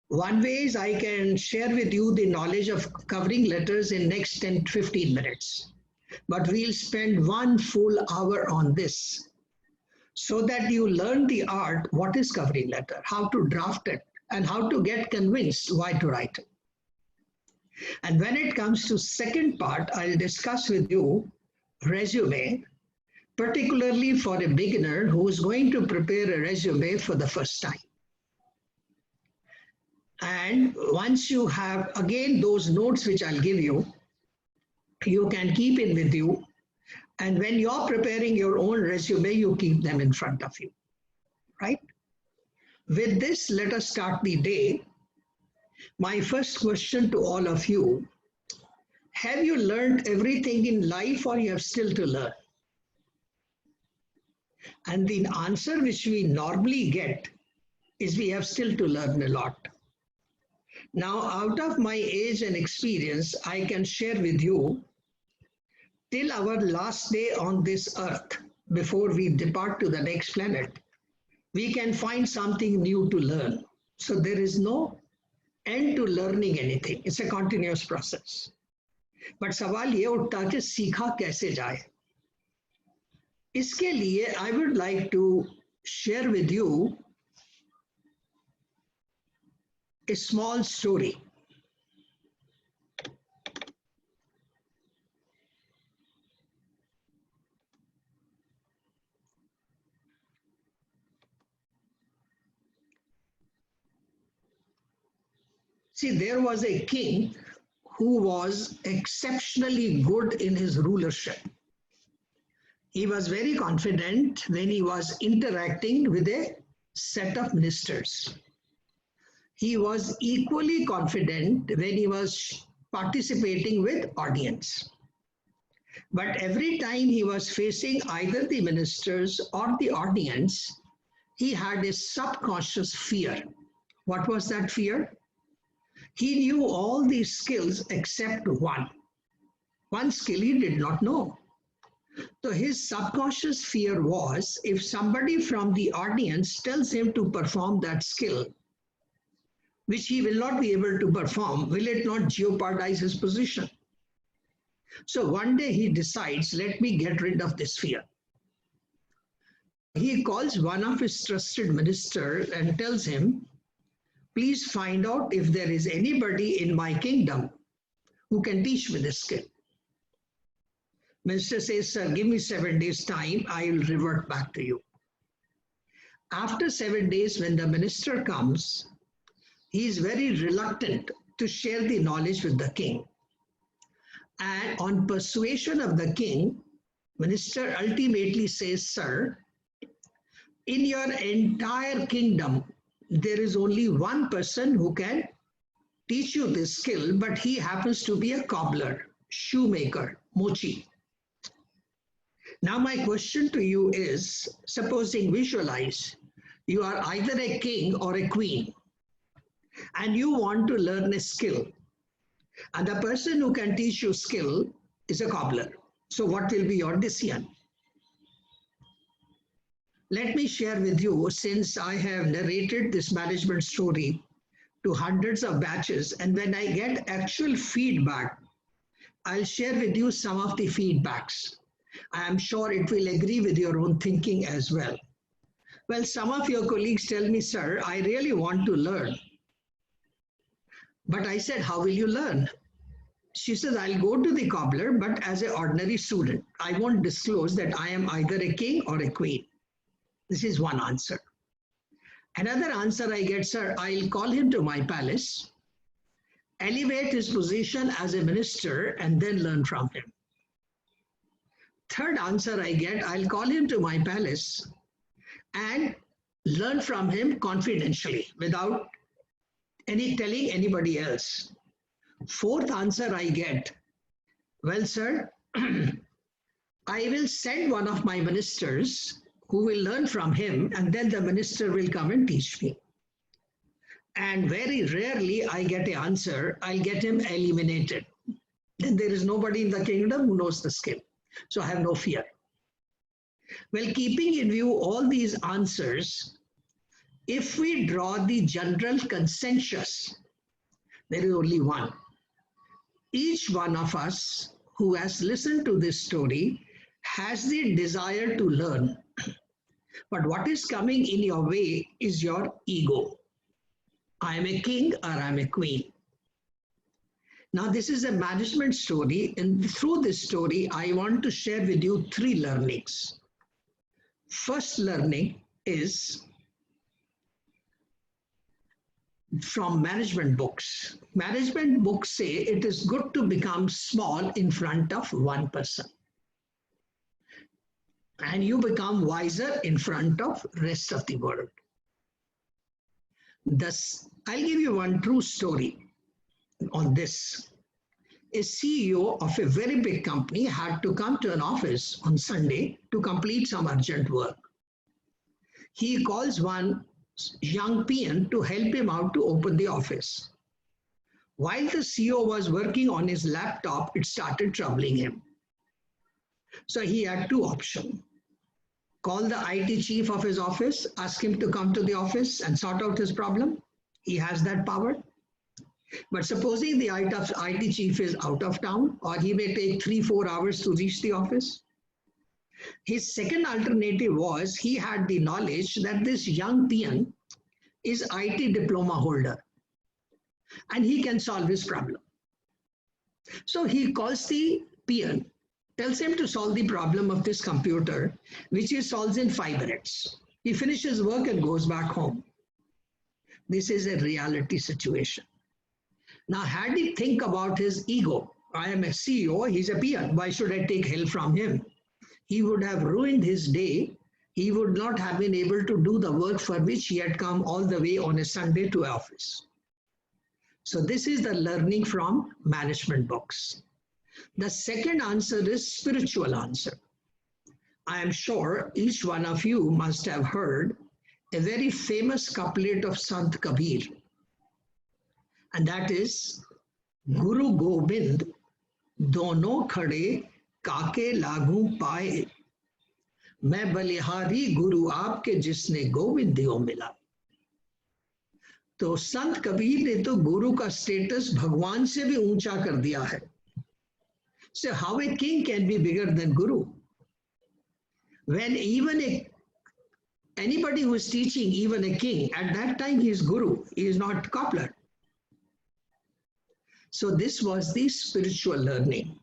One way is I can share with you the knowledge of covering letters in next 10 to 15 minutes. But we'll spend 1 full hour on this so that you learn the art, what is covering letter, how to draft it, and how to get convinced why to write it. And when it comes to second part, I'll discuss with you resume, particularly for a beginner who is going to prepare a resume for the first time. And once you have, again, those notes which I'll give you, you can keep it with you. And when you're preparing your own resume, you keep them in front of you, right? With this, let us start the day. My first question to all of you, have you learned everything in life or you have still to learn? And the answer which we normally get is we have still to learn a lot. Now, out of my age and experience, I can share with you, till our last day on this earth, before we depart to the next planet, we can find something new to learn. So there is no end to learning anything. It's a continuous process. But सवाल ये उठता है कि सीखा कैसे जाए? इसके लिए I would like to share with you a small story. See, there was a king who was exceptionally good in his rulership. He was very confident when he was interacting with a set of ministers. He was equally confident when he was participating with audience. But every time he was facing either the ministers or the audience, he had a subconscious fear. What was that fear? He knew all these skills except one. One skill he did not know. So his subconscious fear was, if somebody from the audience tells him to perform that skill, which he will not be able to perform, will it not jeopardize his position? So one day he decides, let me get rid of this fear. He calls one of his trusted ministers and tells him, please find out if there is anybody in my kingdom who can teach me this skill. Minister says, sir, give me 7 days time, I will revert back to you. After 7 days, when the minister comes, he is very reluctant to share the knowledge with the king. And on persuasion of the king, minister ultimately says, sir, in your entire kingdom, there is only one person who can teach you this skill, but he happens to be a cobbler, shoemaker, mochi. Now my question to you is, supposing visualize, you are either a king or a queen, and you want to learn a skill, and the person who can teach you skill is a cobbler. So what will be your decision? Let me share with you, since I have narrated this management story to hundreds of batches, and when I get actual feedback, I'll share with you some of the feedbacks. I am sure it will agree with your own thinking as well. Well, some of your colleagues tell me, sir, I really want to learn. But I said, how will you learn? She says, I'll go to the cobbler, but as an ordinary student. I won't disclose that I am either a king or a queen. This is one answer. Another answer I get, sir, I'll call him to my palace, elevate his position as a minister, and then learn from him. Third answer I get, I'll call him to my palace and learn from him confidentially without telling anybody else. Fourth answer I get, well, sir, I will send one of my ministers who will learn from him, and then the minister will come and teach me. And very rarely I get an answer, I'll get him eliminated. Then there is nobody in the kingdom who knows the skill. So I have no fear. Well, keeping in view all these answers, If we draw the general consensus, there is only one. Each one of us who has listened to this story has the desire to learn. But what is coming in your way is your ego. I am a king or I am a queen. Now, this is a management story, and through this story, I want to share with you 3 learnings. First learning is from management books. Management books say it is good to become small in front of one person, and you become wiser in front of rest of the world. Thus, I'll give you one true story on this. A CEO of a very big company had to come to an office on Sunday to complete some urgent work. He calls one young peon to help him out to open the office. While the CEO was working on his laptop, it started troubling him. So he had 2 options. Call the IT chief of his office, ask him to come to the office and sort out his problem. He has that power. But supposing the IT chief is out of town, or he may take 3-4 hours to reach the office. His second alternative was he had the knowledge that this young peon is IT diploma holder and he can solve his problem. So he calls the peon, tells him to solve the problem of this computer, which he solves in 5 minutes. He finishes work and goes back home. This is a reality situation. Now, had he think about his ego, I am a CEO, he's a peon, why should I take help from him? He would have ruined his day. He would not have been able to do the work for which he had come all the way on a Sunday to office. So this is the learning from management books. The second answer is spiritual answer. I am sure each one of you must have heard a very famous couplet of Sant Kabir. And that is, Guru Gobind dono khade काके लागू पाए मैं बलिहारी गुरु आपके जिसने गोविंदियों मिला. तो संत कबीर ने तो गुरु का स्टेटस भगवान से भी ऊंचा कर दिया है. So how a king can be bigger than guru? When even anybody who is teaching, even a king, at that time he is guru, he is not cobbler. So this was the spiritual learning.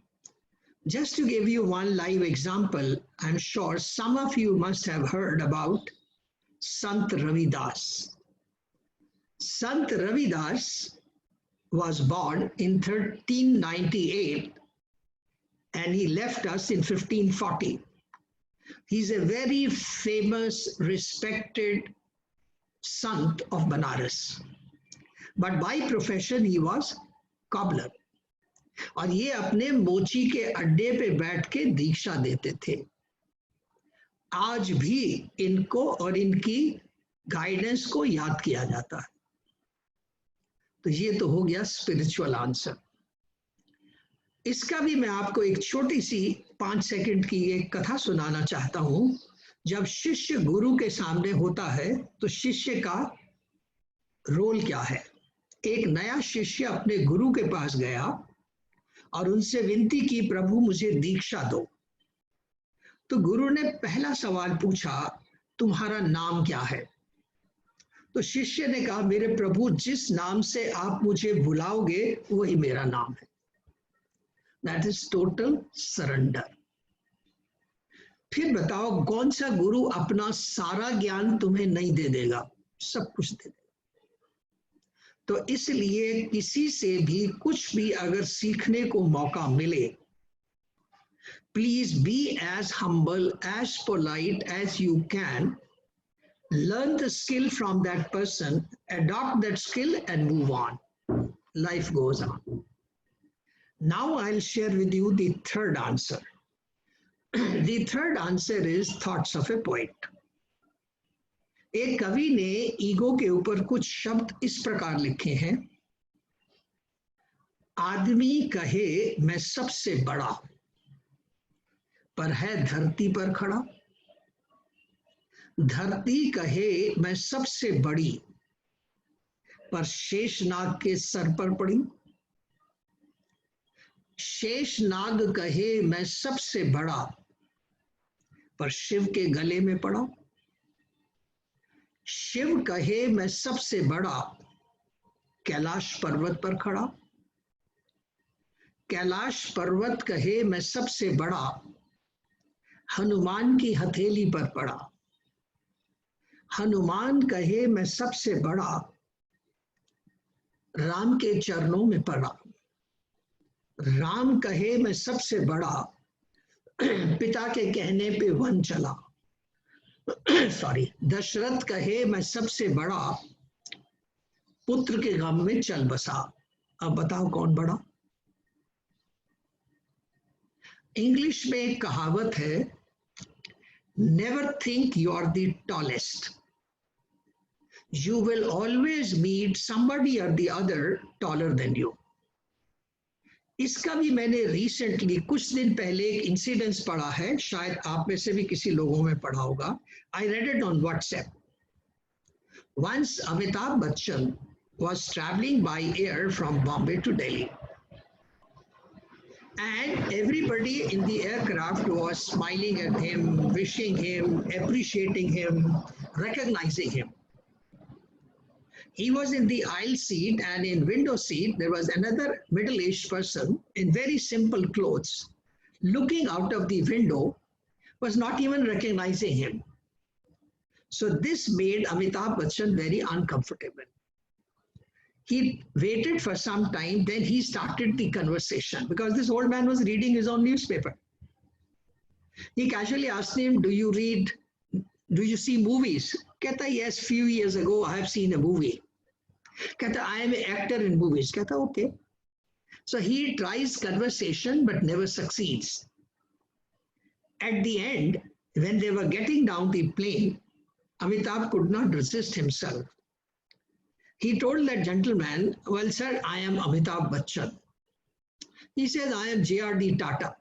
Just to give you one live example, I'm sure some of you must have heard about Sant Ravidas. Sant Ravidas was born in 1398 and he left us in 1540. He's a very famous, respected Sant of Banaras. But by profession, he was cobbler. और ये अपने मोची के अड्डे पे बैठ के दीक्षा देते थे. आज भी इनको और इनकी गाइडेंस को याद किया जाता है. तो ये तो हो गया स्पिरिचुअल आंसर. इसका भी मैं आपको एक छोटी सी 5 सेकंड की एक कथा सुनाना चाहता हूं. जब शिष्य गुरु के सामने होता है तो शिष्य का रोल क्या है. एक नया शिष्य अपने गुरु के पास गया और उनसे विनती की, प्रभु मुझे दीक्षा दो. तो गुरु ने पहला सवाल पूछा, तुम्हारा नाम क्या है. तो शिष्य ने कहा, मेरे प्रभु जिस नाम से आप मुझे बुलाओगे वही मेरा नाम है. That is total surrender. फिर बताओ कौन सा गुरु अपना सारा ज्ञान तुम्हें नहीं दे देगा, सब कुछ दे देगा. तो इसलिए किसी से भी कुछ भी अगर सीखने को मौका मिले, please be as humble, as polite as you can. Learn the skill from that person, adopt that skill and move on. Life goes on. Now I'll share with you the third answer. The third answer is thoughts of a poet. एक कवि ने ego के ऊपर कुछ शब्द इस प्रकार लिखे हैं. आदमी कहे मैं सबसे बड़ा पर है धरती पर खड़ा. धरती कहे मैं सबसे बड़ी, पर शेषनाग के सर पर पड़ी। शेषनाग कहे मैं सबसे बड़ा, पर शिव के गले में पड़ा। शिव कहे मैं सबसे बड़ा, कैलाश पर्वत पर खड़ा। कैलाश पर्वत कहे मैं सबसे बड़ा, हनुमान की हथेली पर पड़ा। हनुमान कहे मैं सबसे बड़ा, राम के चरणों में पड़ा। राम कहे मैं सबसे बड़ा, पिता के कहने पे वन चला। सॉरी, दशरथ कहे मैं सबसे बड़ा, पुत्र के गम में चल बसा। अब बताओ कौन बड़ा? इंग्लिश में एक कहावत है, never think you are the tallest, you will always meet somebody or the other taller than you। इसका भी मैंने रिसेंटली कुछ दिन पहले एक इंसिडेंस पढ़ा है, शायद आप में से भी किसी लोगों में पढ़ा होगा। I read it on WhatsApp. Once Amitabh Bachchan was traveling by air from Bombay to Delhi, and everybody in the aircraft was smiling at him, wishing him, appreciating him, recognizing him. He was in the aisle seat, and in window seat there was another middle-aged person in very simple clothes, looking out of the window, was not even recognizing him. So this made Amitabh Bachchan very uncomfortable. He waited for some time, then he started the conversation because this old man was reading his own newspaper. He casually asked him, do you see movies? Kehta, yes, few years ago I have seen a movie. Kehta, I am an actor in movies. Kehta, okay. So he tries conversation but never succeeds. At the end, when they were getting down the plane, Amitabh could not resist himself. He told that gentleman, well, sir, I am Amitabh Bachchan. He says, I am J.R.D. Tata.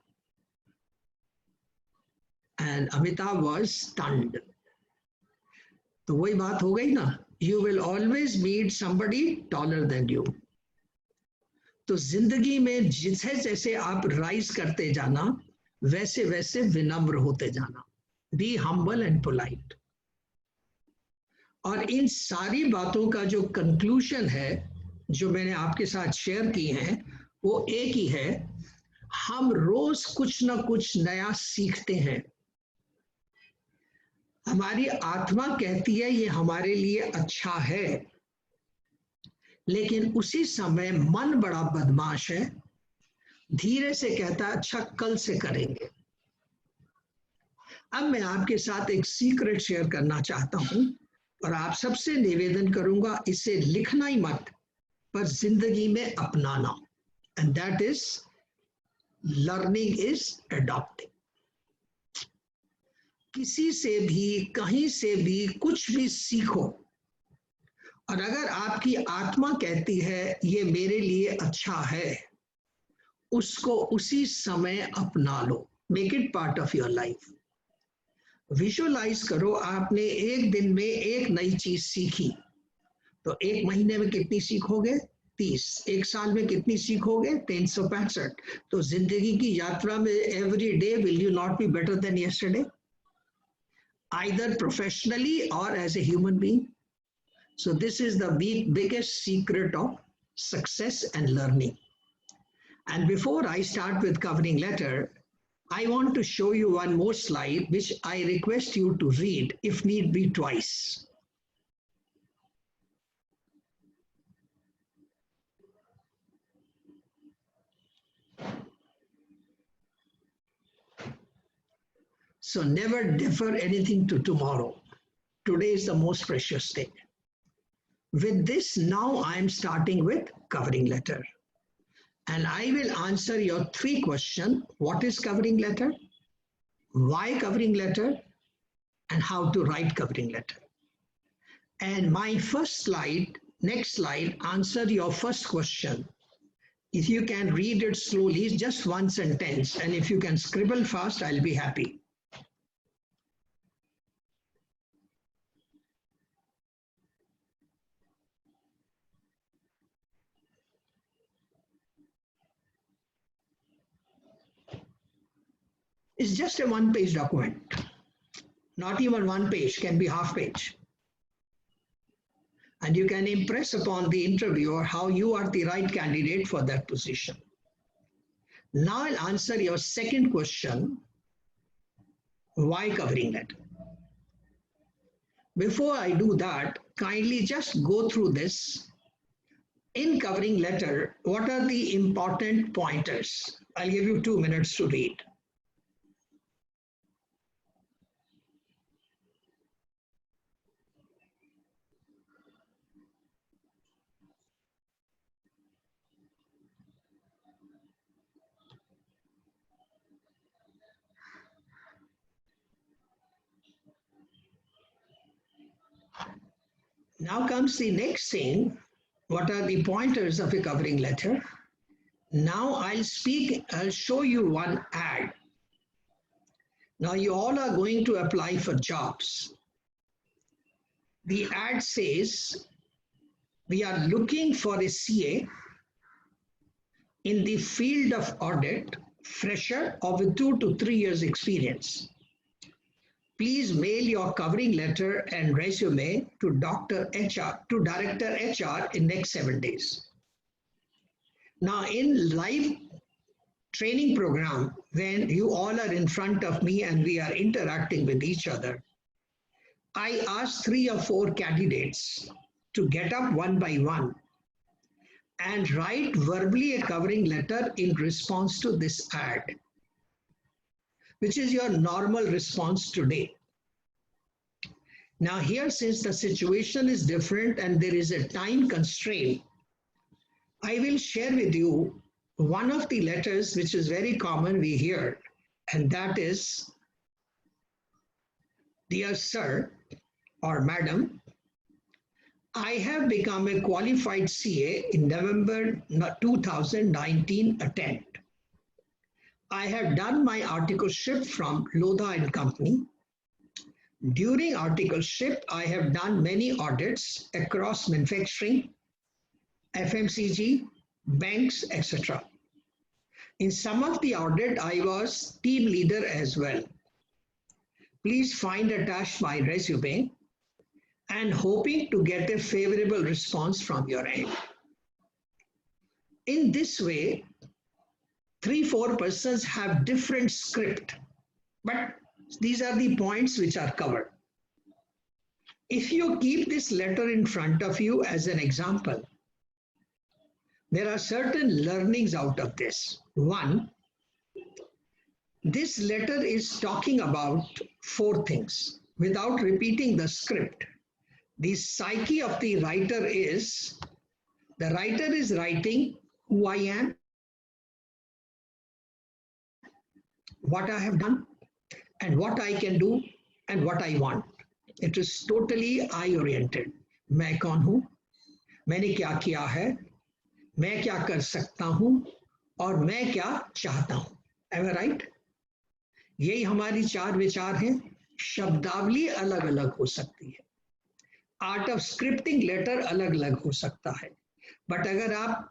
And Amitabh was stunned. तो वही बात हो गई ना, you will always meet somebody taller than you. तो जिंदगी में जैसे जैसे आप राइज करते जाना, वैसे वैसे विनम्र होते जाना. Be humble and polite. और इन सारी बातों का जो कंक्लूजन है, जो मैंने आपके साथ शेयर की हैं, वो एक ही है, हम रोज कुछ ना कुछ नया सीखते हैं. हमारी आत्मा कहती है ये हमारे लिए अच्छा है, लेकिन उसी समय मन बड़ा बदमाश है, धीरे से कहता है अच्छा कल से करेंगे. अब मैं आपके साथ एक सीक्रेट शेयर करना चाहता हूं और आप सबसे निवेदन करूंगा, इसे लिखना ही मत, पर जिंदगी में अपनाना. And that is learning is adopting. किसी से भी कहीं से भी कुछ भी सीखो, और अगर आपकी आत्मा कहती है ये मेरे लिए अच्छा है, उसको उसी समय अपना लो. Make it part of your life. Visualise करो, आपने एक दिन में एक नई चीज सीखी, तो एक महीने में कितनी सीखोगे? 30. एक साल में कितनी सीखोगे? 365. तो जिंदगी की यात्रा में every day will you not be better than yesterday, either professionally or as a human being? So this is the biggest secret of success and learning. And before I start with covering letter, I want to show you one more slide which I request you to read, if need be, twice. So never defer anything to tomorrow. Today is the most precious day. With this, now I am starting with covering letter. And I will answer your 3 questions. What is covering letter? Why covering letter? And how to write covering letter. And my first slide, next slide, answer your first question. If you can read it slowly, just one sentence. And if you can scribble fast, I'll be happy. is just a one-page document. Not even one page, can be half page. And you can impress upon the interviewer how you are the right candidate for that position. Now I'll answer your second question, why covering letter? Before I do that, kindly just go through this. In covering letter, what are the important pointers? I'll give you 2 minutes to read. Now comes the next thing. What are the pointers of a covering letter? Now I'll show you one ad. Now you all are going to apply for jobs. The ad says, we are looking for a CA in the field of audit, fresher or with 2 to 3 years experience. Please mail your covering letter and resume to Director HR in next 7 days. Now in live training program, when you all are in front of me and we are interacting with each other, I asked 3 or 4 candidates to get up one by one and write verbally a covering letter in response to this ad, which is your normal response today. Now here, since the situation is different and there is a time constraint, I will share with you one of the letters which is very common we hear, and that is, dear sir or madam, I have become a qualified CA in November 2019 attempt. I have done my articleship from Lodha and Company. During articleship, I have done many audits across manufacturing, FMCG, banks, etc. In some of the audit, I was team leader as well. Please find attached my resume and hoping to get a favorable response from your end. In this way, 3-4 persons have different script, but these are the points which are covered. If you keep this letter in front of you as an example, there are certain learnings out of this. One, this letter is talking about 4 things. Without repeating the script, the psyche of the writer is, the writer is writing who I am, what I have done, and what I can do, and what I want. It is totally I-oriented. मैं कौन हूँ, मैंने क्या किया है, मैं क्या कर सकता हूँ, और मैं क्या चाहता हूँ. Am I right? यही हमारी 4 विचार हैं. शब्दावली अलग अलग हो सकती है, आर्ट ऑफ स्क्रिप्टिंग लेटर अलग अलग हो सकता है, बट अगर आप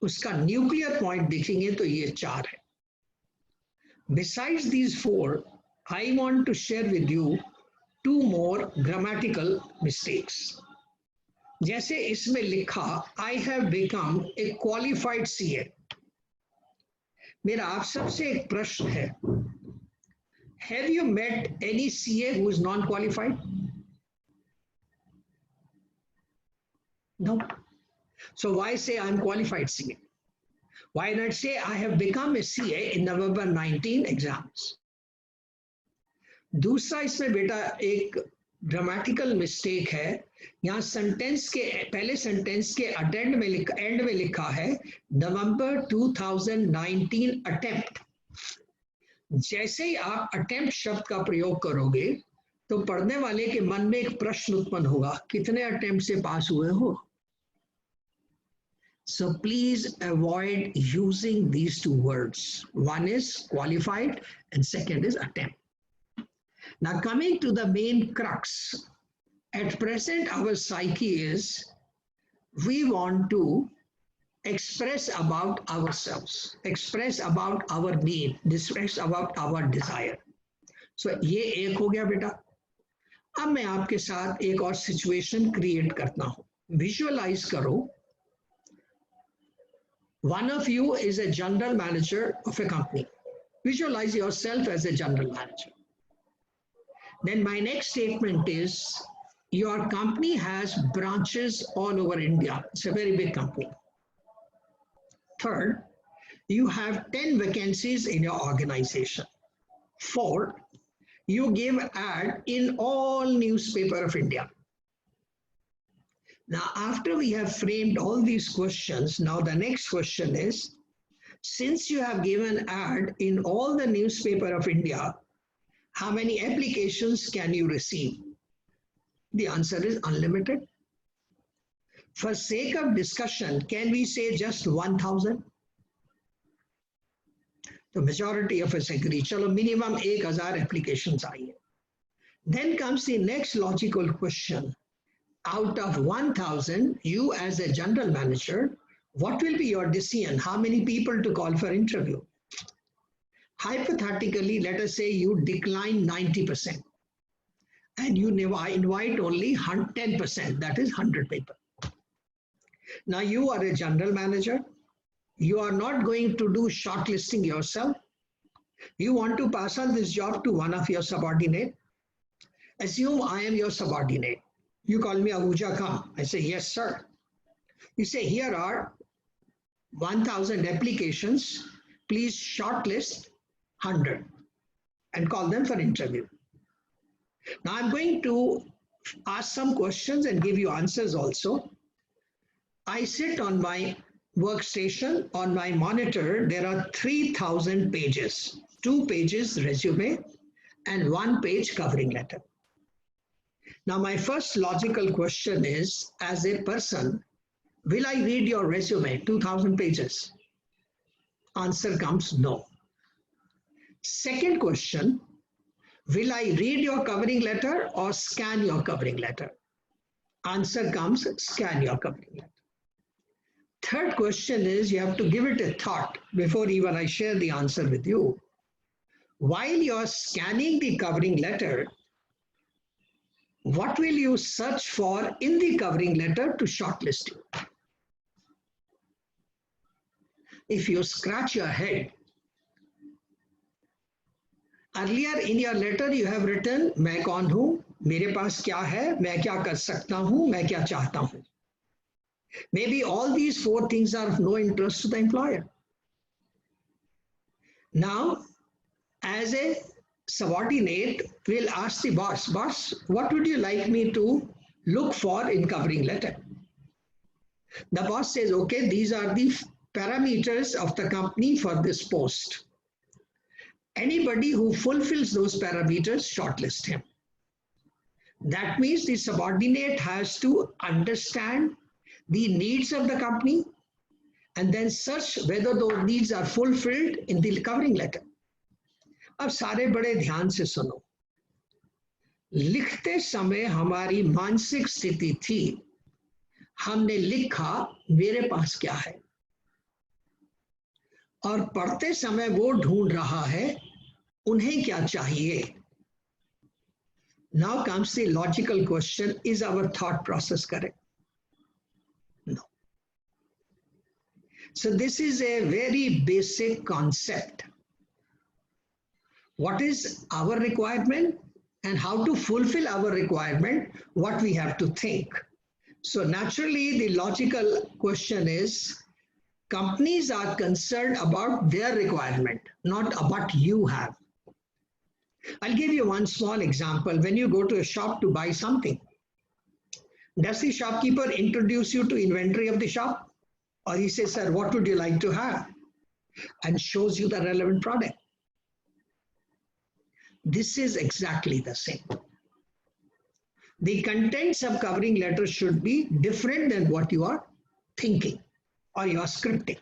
उसका न्यूक्लियर पॉइंट देखेंगे तो ये 4 है. Besides these 4, I want to share with you 2 more grammatical mistakes. जैसे इसमें लिखा, I have become a qualified CA. मेरा आप सबसे एक प्रश्न है, have you met any CA who is non-qualified? No. So why say I'm qualified CA? Why not say I have become a CA in November 19 exams? दूसरा इसमें बेटा एक ग्रामेटिकल मिस्टेक है. यहाँ सेंटेंस के पहले सेंटेंस के एंड में लिखा है नवंबर 2019 अटेम्प्ट. जैसे ही आप अटेम्प्ट शब्द का प्रयोग करोगे तो पढ़ने वाले के मन में एक प्रश्न उत्पन्न होगा, कितने अटेम्प्ट से पास हुए हो. So please avoid using these 2 words. One is qualified and second is attempt. Now coming to the main crux, at present our psyche is we want to express about ourselves, express about our need, express about our desire. So ये एक हो गया बेटा. अब मैं आपके साथ एक और सिचुएशन क्रिएट करता हूं. विजुअलाइज करो. One of you is a general manager of a company. Visualize yourself as a general manager. Then my next statement is, your company has branches all over India. It's a very big company. Third, you have 10 vacancies in your organization. Fourth, you give ad in all newspaper of India. Now, after we have framed all these questions, now the next question is, since you have given ad in all the newspaper of India, how many applications can you receive? The answer is unlimited. For sake of discussion, can we say just 1,000? The majority of us agree. Chalo, minimum 1,000 applications aaye. Then comes the next logical question. Out of 1,000, you as a general manager, what will be your decision? How many people to call for interview? Hypothetically, let us say you decline 90% and you invite only 10%, that is 100 people. Now you are a general manager. You are not going to do shortlisting yourself. You want to pass on this job to one of your subordinate. Assume I am your subordinate. You call me, Ahuja, come. I say, yes, sir. You say, here are 1,000 applications. Please shortlist 100 and call them for interview. Now I'm going to ask some questions and give you answers also. I sit on my workstation, on my monitor, there are 3,000 pages, 2 pages resume and 1 page covering letter. Now, my first logical question is, as a person, will I read your resume, 2,000 pages? Answer comes no. Second question, will I read your covering letter or scan your covering letter? Answer comes, scan your covering letter. Third question is, you have to give it a thought before even I share the answer with you. While you're scanning the covering letter, what will you search for in the covering letter to shortlist you? If you scratch your head, earlier in your letter you have written, मैं कौन हूँ, मेरे पास क्या है, मैं क्या कर सकता हूँ, मैं क्या चाहता हूँ. Maybe all these 4 things are of no interest to the employer. Now, as a subordinate will ask the boss, what would you like me to look for in covering letter? The boss says, okay, these are the parameters of the company for this post. Anybody who fulfills those parameters, shortlist him. That means the subordinate has to understand the needs of the company and then search whether those needs are fulfilled in the covering letter. अब सारे बड़े ध्यान से सुनो. लिखते समय हमारी मानसिक स्थिति थी, हमने लिखा मेरे पास क्या है, और पढ़ते समय वो ढूंढ रहा है उन्हें क्या चाहिए. Now comes the logical question, is our thought process correct? No. So this is a very basic concept. What is our requirement and how to fulfill our requirement, what we have to think. So naturally, the logical question is, companies are concerned about their requirement, not about what you have. I'll give you one small example. When you go to a shop to buy something, does the shopkeeper introduce you to inventory of the shop? Or he says, sir, what would you like to have? And shows you the relevant product. This is exactly the same. The contents of covering letter should be different than what you are thinking or you are scripting.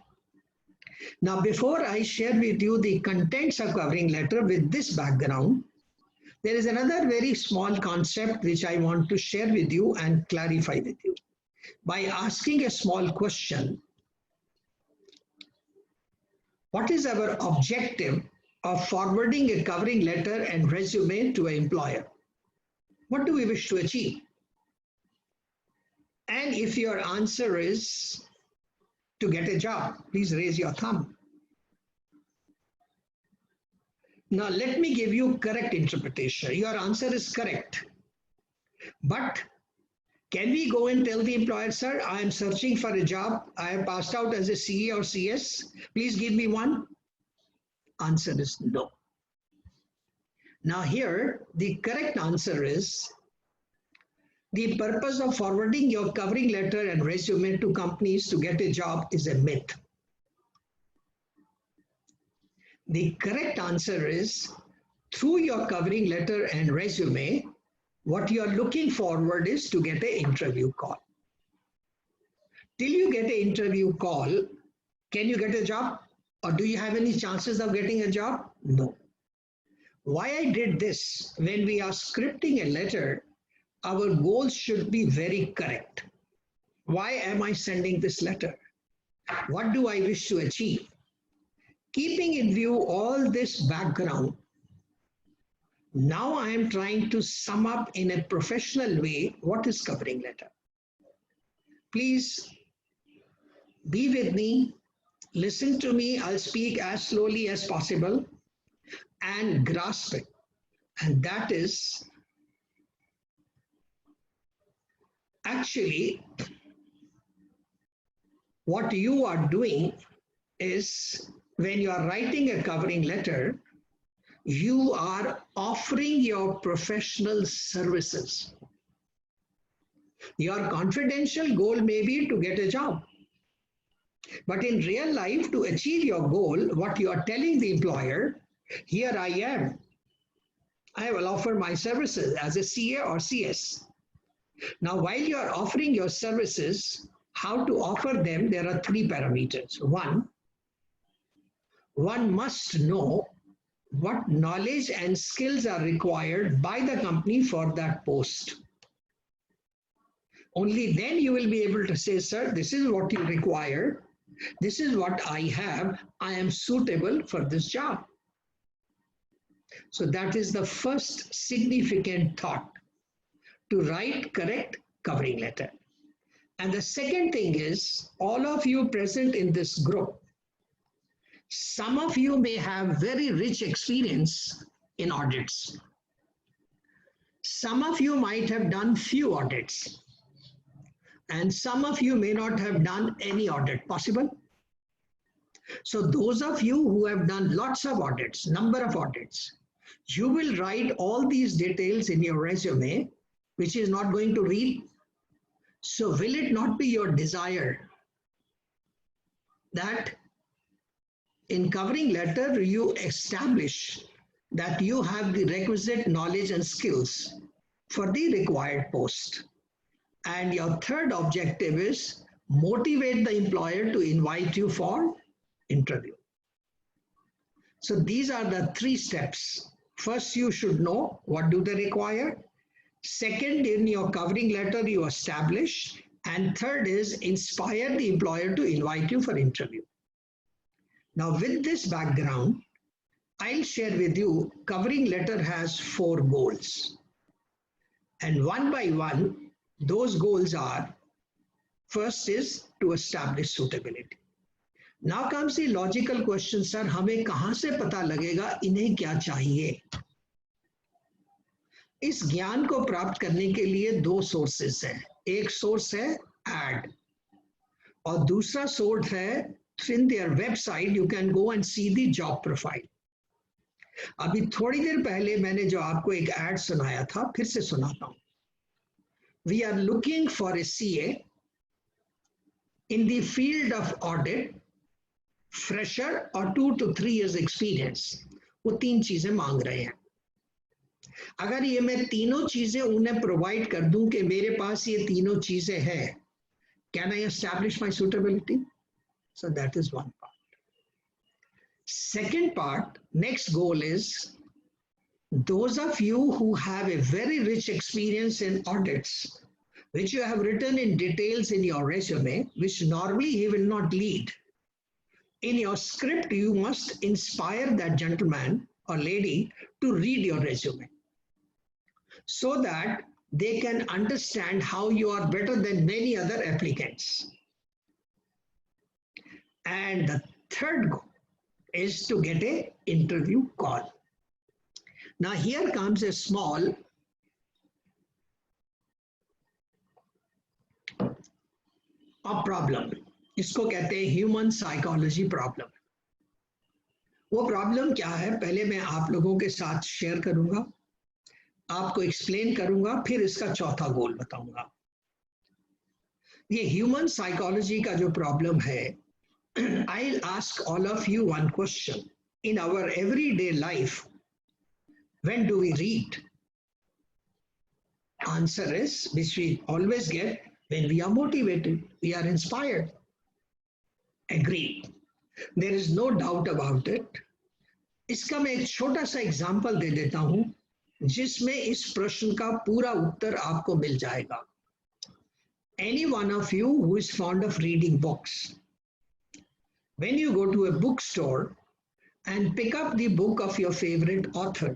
Now, before I share with you the contents of covering letter with this background, there is another very small concept which I want to share with you and clarify with you. By asking a small question, What is our objective of forwarding a covering letter and resume to an employer? What do we wish to achieve? And if your answer is to get a job, please raise your thumb. Now let me give you correct interpretation. Your answer is correct. But can we go and tell the employer, sir, I am searching for a job. I have passed out as a CA or CS. Please give me one. Answer is no. Now here, the correct answer is the purpose of forwarding your covering letter and resume to companies to get a job is a myth. The correct answer is through your covering letter and resume, what you are looking forward is to get an interview call. Till you get an interview call, can you get a job? Or do you have any chances of getting a job? No. Why I did this, when we are scripting a letter, our goals should be very correct. Why am I sending this letter? What do I wish to achieve? Keeping in view all this background, now I am trying to sum up in a professional way what is covering letter. Please be with me, listen to me, I'll speak as slowly as possible and grasp it. And that is actually what you are doing is when you are writing a covering letter, you are offering your professional services. Your confidential goal may be to get a job. But in real life, to achieve your goal, what you are telling the employer, here I am. I will offer my services as a CA or CS. Now, while you are offering your services, how to offer them, there are three parameters. One must know what knowledge and skills are required by the company for that post. Only then you will be able to say, sir, this is what you require. This is what I have. I am suitable for this job. So that is the first significant thought, to write correct covering letter. And the second thing is, all of you present in this group, some of you may have very rich experience in audits. Some of you might have done few audits. And some of you may not have done any audit. Possible? So those of you who have done lots of audits, number of audits, you will write all these details in your resume, which is not going to read. So will it not be your desire that in covering letter, you establish that you have the requisite knowledge and skills for the required post? And your third objective is motivate the employer to invite you for interview. So these are the three steps. First, you should know what do they require. Second, in your covering letter, you establish. And third is inspire the employer to invite you for interview. Now, with this background, I'll share with you, covering letter has 4 goals. And one by one, those goals are, first is to establish suitability. Now comes the logical question, sir, हमें कहाँ से पता लगेगा इन्हें क्या चाहिए? इस ज्ञान को प्राप्त करने के लिए 2 सोर्सेस हैं. एक सोर्स है एड और दूसरा सोर्स है in their website you can go and see the job profile. अभी थोड़ी देर पहले मैंने जो आपको एक एड सुनाया था, फिर से सुनाता हूं. We are looking for a CA in the field of audit, fresher or 2 to 3 years experience. वो 3 चीजें मांग रहे हैं. अगर ये मैं तीनों चीजें उन्हें प्रोवाइड कर दूं कि मेरे पास ये तीनों चीजें हैं, can I establish my suitability? So that is one part. Second part, next goal is those of you who have a very rich experience in audits, which you have written in details in your resume, which normally he will not lead. In your script, you must inspire that gentleman or lady to read your resume so that they can understand how you are better than many other applicants. And the third goal is to get an interview call. Now here comes a small problem. इसको कहते हैं human psychology problem. वो problem क्या है, पहले मैं आप लोगों के साथ शेयर करूंगा, आपको एक्सप्लेन करूंगा, फिर इसका चौथा गोल बताऊंगा. ये ह्यूमन साइकोलॉजी का जो प्रॉब्लम है, I'll ask all of you one question. In our everyday life, when do we read? Answer is, which we always get, when we are motivated, we are inspired. Agreed. There is no doubt about it. इसका मैं एक छोटा सा example दे देता हूं जिसमें इस प्रश्न का पूरा उत्तर आपको मिल जाएगा. Any one of you who is fond of reading books, when you go to a bookstore and pick up the book of your favorite author,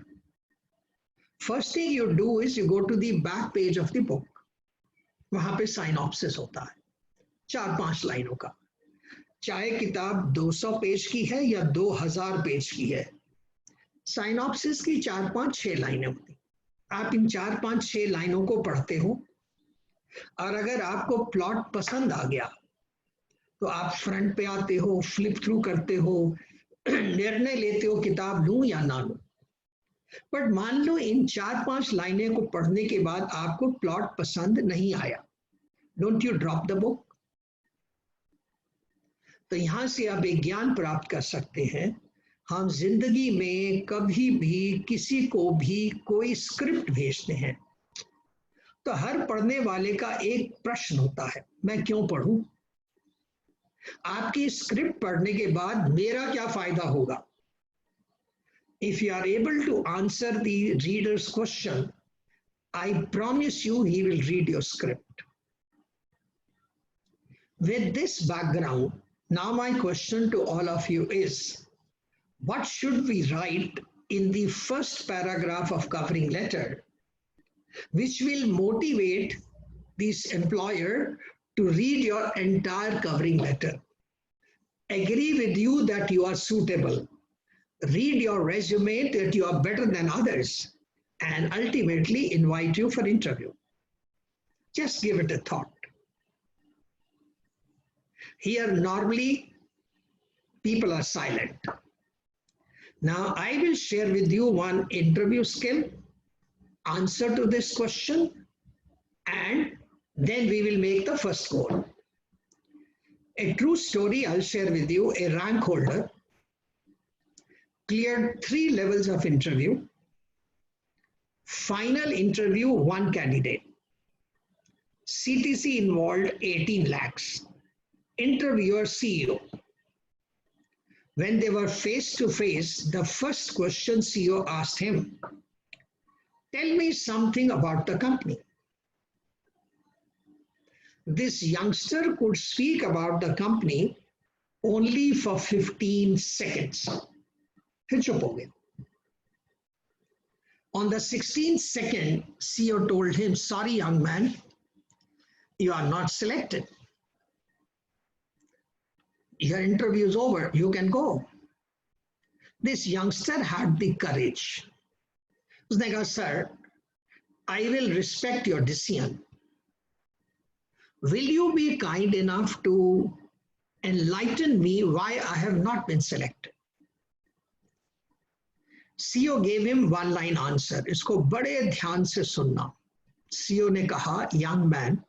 first thing you do is you go to the back page of the book. वहां पे synopsis होता है 4-5 लाइनों का. चाहे किताब 200 page की है या 2000 पेज की है, साइनॉप्सिस की 4-5-6 लाइनें होती. आप इन 4-5-6 लाइनों को पढ़ते हो और अगर आपको प्लॉट पसंद आ गया तो आप फ्रंट पे आते हो, फ्लिप थ्रू करते हो, निर्णय लेते हो किताब लूं या ना लूं. बट मान लो इन 4-5 लाइनें को पढ़ने के बाद आपको प्लॉट पसंद नहीं आया, don't you drop the book? तो यहां से आप एक ज्ञान प्राप्त कर सकते हैं. हम जिंदगी में कभी भी किसी को भी कोई स्क्रिप्ट भेजते हैं तो हर पढ़ने वाले का एक प्रश्न होता है, मैं क्यों पढ़ूं? आपकी स्क्रिप्ट पढ़ने के बाद मेरा क्या फायदा होगा? If you are able to answer the reader's question, I promise you he will read your script. With this background, now my question to all of you is, what should we write in the first paragraph of covering letter, which will motivate this employer to read your entire covering letter, agree with you that you are suitable, read your resume that you are better than others, and ultimately invite you for interview? Just give it a thought. Here normally people are silent. Now I will share with you one interview skill, answer to this question, and then we will make the first goal. A true story I'll share with you. A rank holder cleared 3 levels of interview. Final interview, 1 candidate. CTC involved 18 lakhs. Interviewer CEO. When they were face to face, the first question CEO asked him, tell me something about the company. This youngster could speak about the company only for 15 seconds. फिर चुप हो गया. On the 16th second, CEO told him, sorry young man, you are not selected. Your interview is over, you can go. This youngster had the courage. उसने कहा, sir, I will respect your decision. Will you be kind enough to enlighten me why I have not been selected? CEO gave him 1-line answer. इसको बड़े ध्यान से सुनना. CEO ने कहा, young man,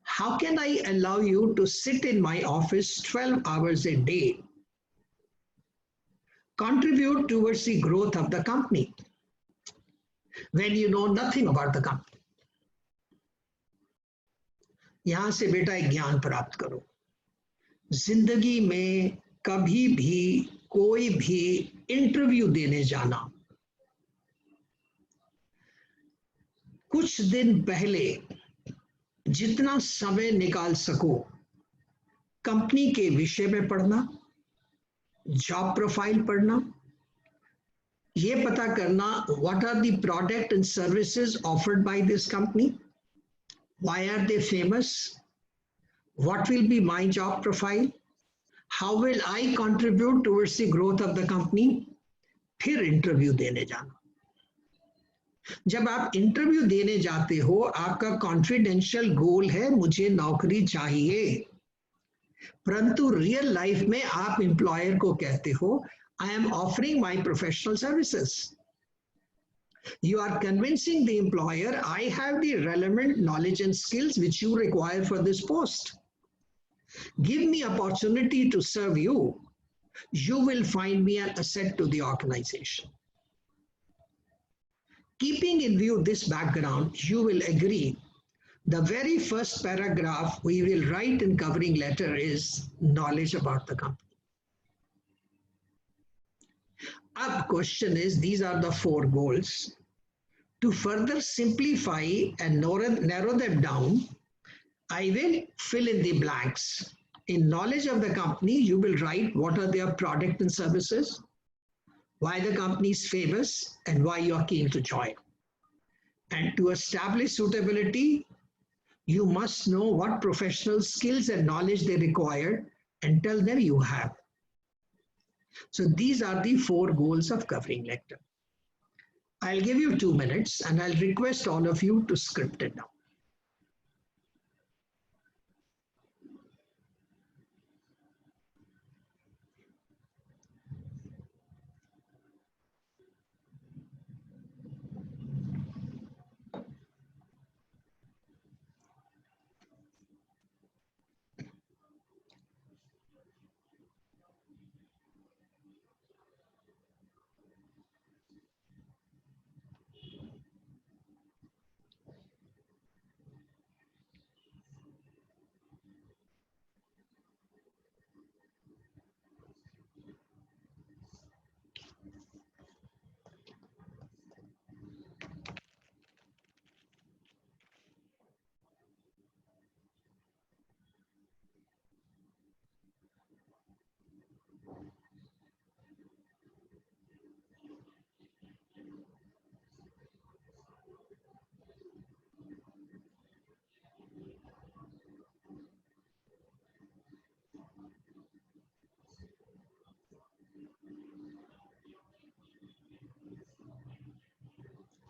how can I allow you to sit in my office 12 hours a day, contribute towards the growth of the company, when you know nothing about the company? यहां से बेटा एक ज्ञान प्राप्त करो. जिंदगी में कभी भी कोई भी इंटरव्यू देने जाना, कुछ दिन पहले जितना समय निकाल सको कंपनी के विषय में पढ़ना, जॉब प्रोफाइल पढ़ना, ये पता करना what are the product and services offered by this company, why are they famous, what will be my job profile, how will I contribute towards the growth of the company. फिर interview देने जाना। जब आप interview देने जाते हो, आपका confidential गोल है मुझे नौकरी चाहिए, परंतु रियल लाइफ में आप एम्प्लॉयर को कहते हो I am offering my professional services. You are convincing the employer I have the relevant knowledge and skills which you require for this post. Give me opportunity to serve you. You will find me an asset to the organization. Keeping in view this background, you will agree the very first paragraph we will write in covering letter is knowledge about the company. Our question is, these are the 4 goals. To further simplify and narrow them down, I will fill in the blanks. In knowledge of the company, you will write what are their product and services, why the company is famous, and why you are keen to join. And to establish suitability, you must know what professional skills and knowledge they require and tell them you have. So these are the 4 goals of covering letter. I'll give you 2 minutes and I'll request all of you to script it down.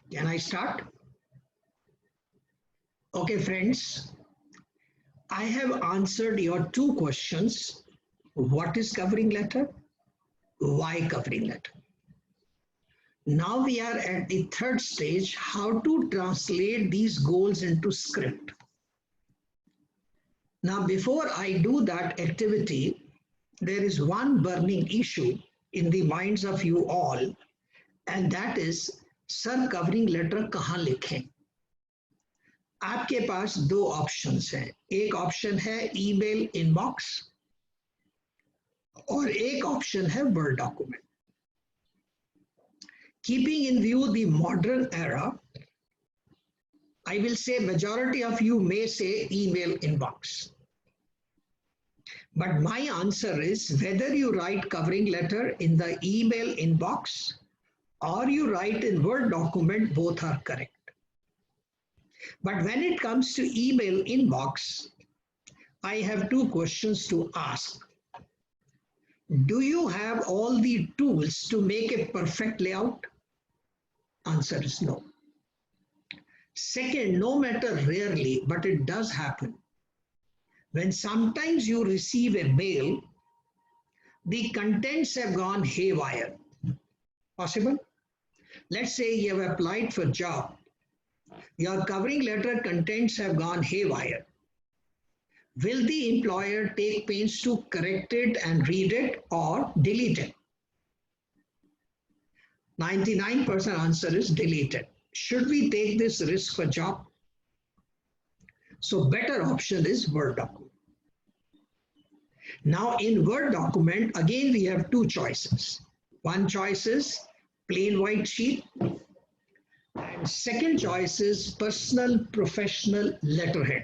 Can I start? Okay, friends, I have answered your 2 questions. What is covering letter? Why covering letter? Now we are at the 3rd stage, how to translate these goals into script. Now, before I do that activity, there is one burning issue in the minds of you all, and that is, sir covering letter कहाँ लिखें? आपके पास 2 options हैं। एक option है email inbox और एक option है word document. Keeping in view the modern era, I will say majority of you may say email inbox. But my answer is whether you write covering letter in the email inbox or you write in Word document, both are correct. But when it comes to email inbox, I have 2 questions to ask. Do you have all the tools to make a perfect layout? Answer is no. Second, no matter rarely, but it does happen. When sometimes you receive a mail, the contents have gone haywire. Possible? Let's say you have applied for a job. Your covering letter contents have gone haywire. Will the employer take pains to correct it and read it or delete it? 99% answer is delete it. Should we take this risk for job? So better option is Word document. Now in Word document, again we have 2 choices. One choice is plain white sheet and second choice is personal professional letterhead.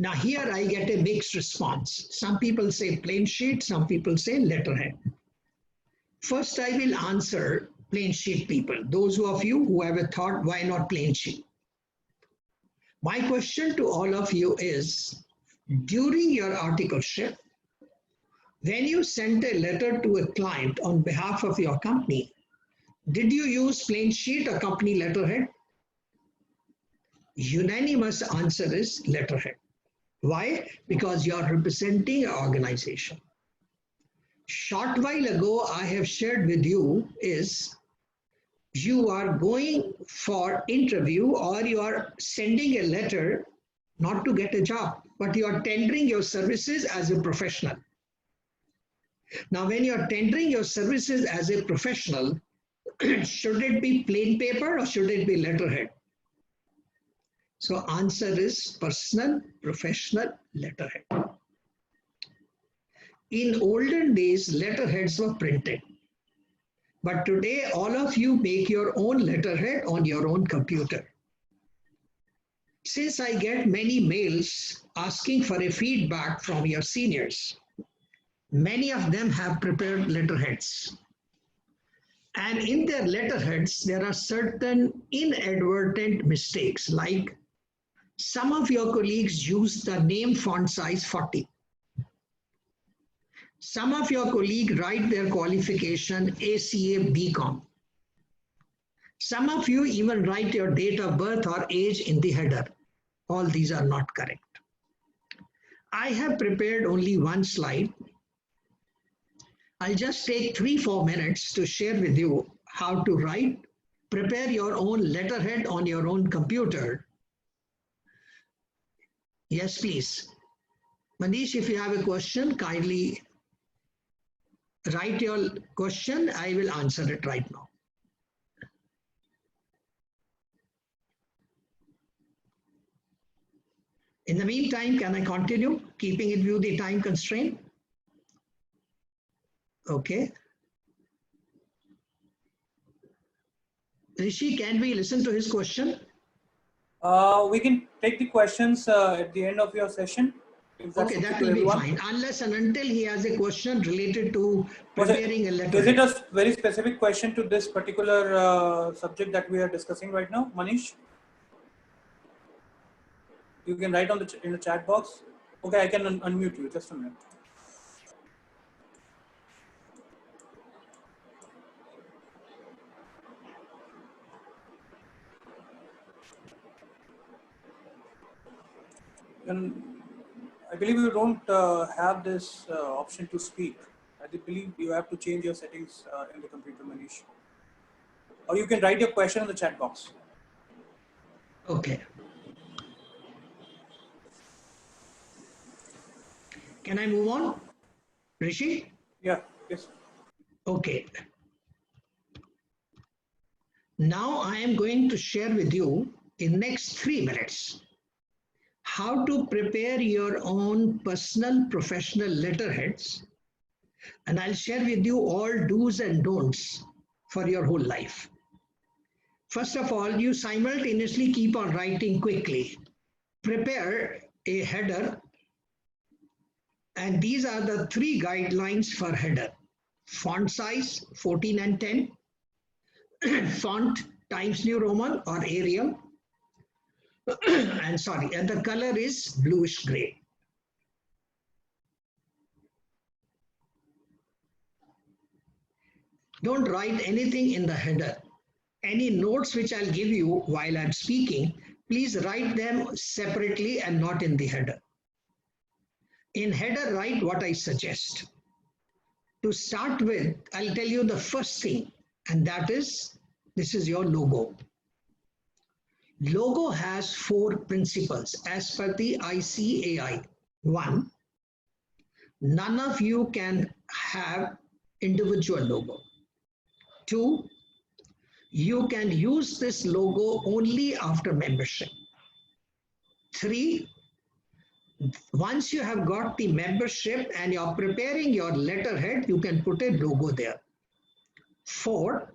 Now here I get a mixed response. Some people say plain sheet, some people say letterhead. First I will answer plain sheet people. Those of you who have a thought, why not plain sheet? My question to all of you is, during your articleship, when you sent a letter to a client on behalf of your company, did you use plain sheet or company letterhead? Unanimous answer is letterhead. Why? Because you are representing an organization. Short while ago, I have shared with you is you are going for interview or you are sending a letter not to get a job, but you are tendering your services as a professional. Now, when you are tendering your services as a professional, should it be plain paper or should it be letterhead? So answer is personal, professional, letterhead. In olden days, letterheads were printed. But today, all of you make your own letterhead on your own computer. Since I get many mails asking for a feedback from your seniors, many of them have prepared letterheads. And in their letterheads, there are certain inadvertent mistakes, like some of your colleagues use the name font size 40. Some of your colleagues write their qualification ACA BCom. Some of you even write your date of birth or age in the header. All these are not correct. I have prepared only one slide. I'll just take 3-4 minutes to share with you how to prepare your own letterhead on your own computer. Yes, please. Manish, if you have a question, kindly write your question. I will answer it right now. In the meantime, can I continue, keeping in view the time constraint? Okay. Rishi, can we listen to his question? We can take the questions at the end of your session. Okay, that will be fine. Unless and until he has a question related to preparing a letter. Is it a very specific question to this particular subject that we are discussing right now, Manish? You can write on in the chat box. Okay, I can unmute you. Just a minute. And I believe you don't have this option to speak. I believe you have to change your settings in the computer, Manish. Or you can write your question in the chat box. Okay. Can I move on, Rishi? Yeah, yes. Okay. Now I am going to share with you in next 3 minutes how to prepare your own personal professional letterheads, and I'll share with you all do's and don'ts for your whole life. First of all, you simultaneously keep on writing quickly. Prepare a header, and these are the 3 guidelines for header. Font size 14 and 10, font Times New Roman or Arial, and the color is bluish gray. Don't write anything in the header. Any notes which I'll give you while I'm speaking, please write them separately and not in the header. In header, write what I suggest. To start with, I'll tell you the first thing, and that is, this is your logo. Logo has 4 principles as per the ICAI. 1, none of you can have individual logo. 2, you can use this logo only after membership. 3, once you have got the membership and you're preparing your letterhead, you can put a logo there. 4,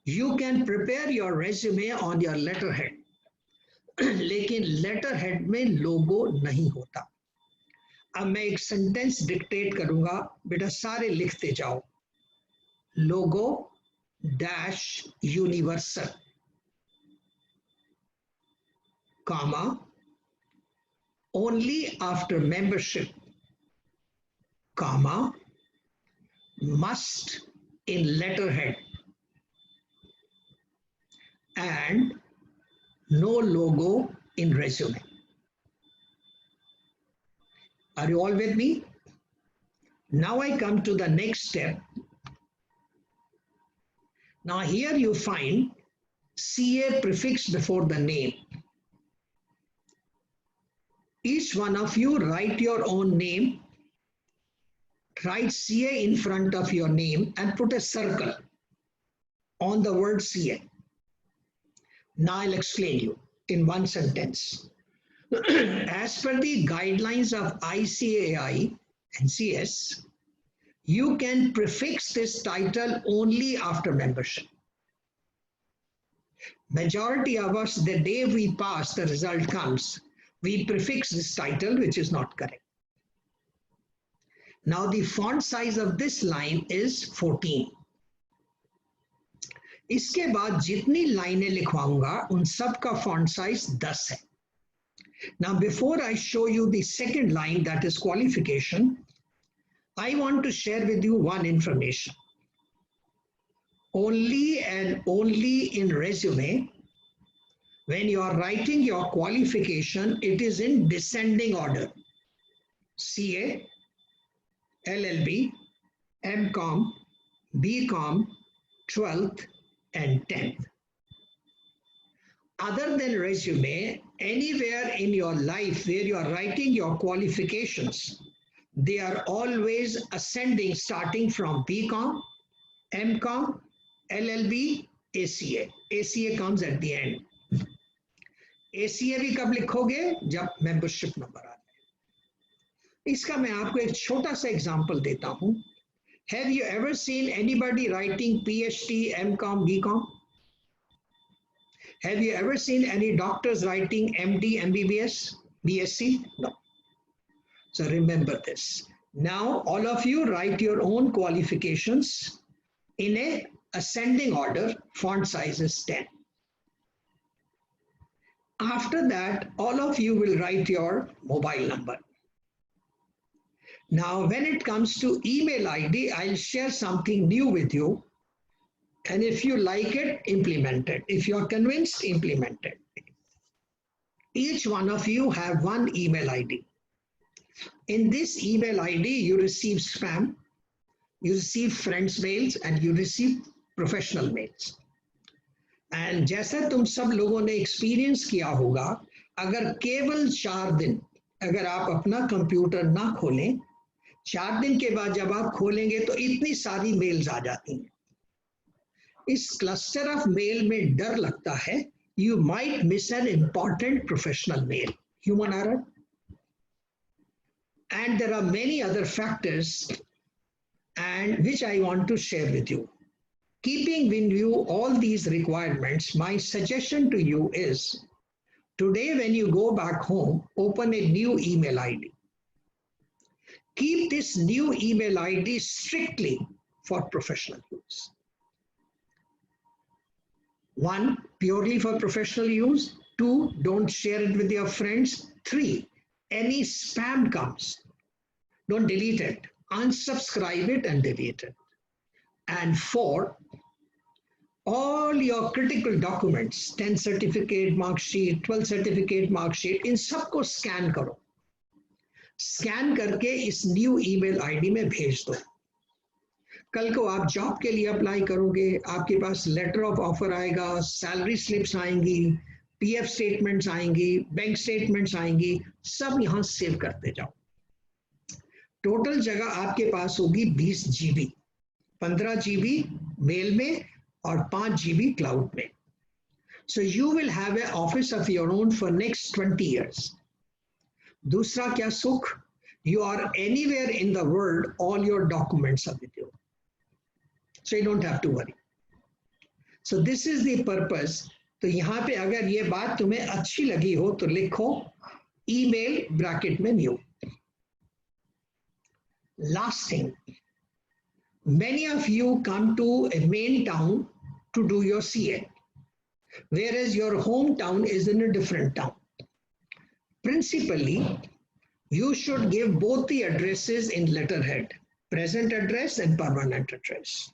you can prepare your resume on your letterhead. लेकिन letter head में लोगो नहीं होता। अब मैं एक sentence dictate करूंगा, बेटा सारे लिखते जाओ। Logo dash universal, comma, only after membership, comma, must in letterhead, and no logo in resume. Are you all with me? Now I come to the next step. Now here you find CA prefix before the name. Each one of you write your own name, write CA in front of your name and put a circle on the word CA. Now I'll explain you in one sentence. As per the guidelines of ICAI and CS, you can prefix this title only after membership. Majority of us, the day we pass, the result comes, we prefix this title, which is not correct. Now the font size of this line is 14. इसके बाद जितनी लाइनें लिखवाऊंगा उन सब का font size 10 है. Now before I show you the second line, that is qualification, I want to share with you one information. Only and only in resume, when you are writing your qualification, it is in descending order. CA, LLB, MCom, BCom, 12th and 10th. Other than resume, anywhere in your life where you are writing your qualifications, they are always ascending, starting from BCom, MCom, LLB, ACA. ACA comes at the end. ACA भी कब लिखोगे? जब membership number आ जाए. इसका मैं आपको एक छोटा सा example देता हूँ. Have you ever seen anybody writing PhD, MCom, BCom? Have you ever seen any doctors writing MD, MBBS, BSc? No. So remember this. Now all of you write your own qualifications in a ascending order. Font size is 10. After that, all of you will write your mobile number. Now, when it comes to email ID, I'll share something new with you. And if you like it, implement it. If you're convinced, implement it. Each one of you have one email ID. In this email ID, you receive spam, you receive friends mails, and you receive professional mails. And जैसा तुम सब लोगों ने experience किया होगा, अगर केवल 4 दिन अगर आप अपना कंप्यूटर ना खोलें, 4 दिन के बाद जब आप खोलेंगे तो इतनी सारी मेल्स आ जाती हैं. इस क्लस्टर ऑफ मेल में डर लगता है, you might miss an important professional mail, human error. And there are many other factors and which I want to share with you. Keeping in view all these requirements, my suggestion to you is, today when you go back home, open a new email ID. Keep this new email ID strictly for professional use. 1, purely for professional use. 2, don't share it with your friends. 3, any spam comes, don't delete it. Unsubscribe it and delete it. And 4, all your critical documents, 10 certificate mark sheet, 12 certificate mark sheet, इन सबको scan करो. Scan करके इस new email ID में भेज दो. कल को आप जॉब के लिए अप्लाई करोगे, आपके पास लेटर ऑफ ऑफर आएगा, सैलरी स्लिप्स आएंगी, पीएफ स्टेटमेंट्स आएंगी, बैंक स्टेटमेंट्स आएंगी, सब यहाँ सेव करते जाओ. टोटल जगह आपके पास होगी 20 GB, 15 GB मेल में और 5 GB क्लाउड में. So you will have an office of your own for next 20 years. दूसरा क्या सुख? You are anywhere in the world, all your documents are with you. So you don't have to worry. So this is the purpose. तो यहाँ पे अगर ये बात तुम्हें अच्छी लगी हो तो लिखो ईमेल ब्रैकेट में new. Last thing, many of you come to a main town to do your CA, whereas your hometown is in a different town. Principally, you should give both the addresses in letterhead, present address and permanent address.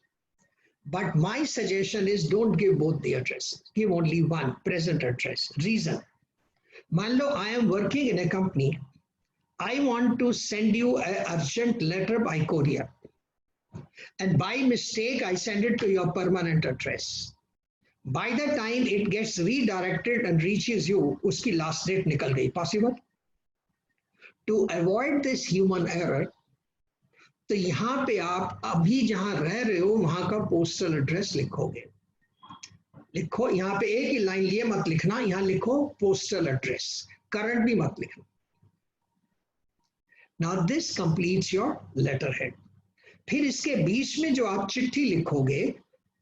But my suggestion is don't give both the addresses. Give only one, present address. Reason. मान लो I am working in a company. I want to send you an urgent letter by courier. And by mistake, I send it to your permanent address. By the time it gets redirected and reaches you, uski last date nikal gayi. Possible? To avoid this human error, तो यहाँ पे आप अभी जहाँ रह रहे हो वहाँ का पोस्टल एड्रेस लिखोगे. लिखो यहाँ पे एक ही लाइन लिए मत लिखना, यहाँ लिखो पोस्टल एड्रेस, करंट भी मत लिखना. Now this completes your letterhead. फिर इसके बीच में जो आप चिट्ठी लिखोगे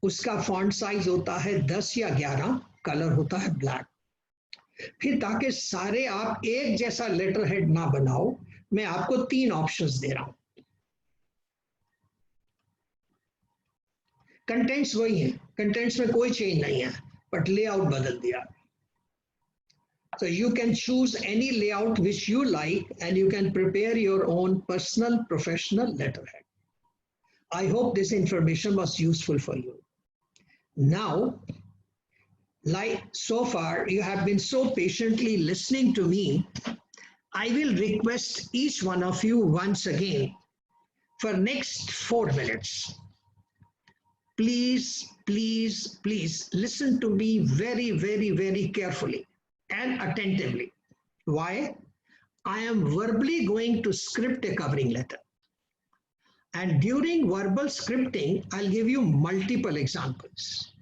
उसका फॉन्ट साइज होता है 10 या 11, कलर होता है ब्लैक. फिर ताकि सारे आप एक जैसा लेटरहेड ना बनाओ, मैं आपको 3 ऑप्शंस दे रहा हूं. कंटेंट्स वही हैं, कंटेंट्स में कोई चेंज नहीं है, बट लेआउट बदल दिया. So you can choose any layout which you like and you can prepare your own personal professional letterhead. I hope this information was useful for you. Now, like so far you have been so patiently listening to me, I will request each one of you once again for next 4 minutes. Please, please, please listen to me very, very, very carefully and attentively. Why? I am verbally going to script a covering letter. And during verbal scripting, I'll give you multiple examples.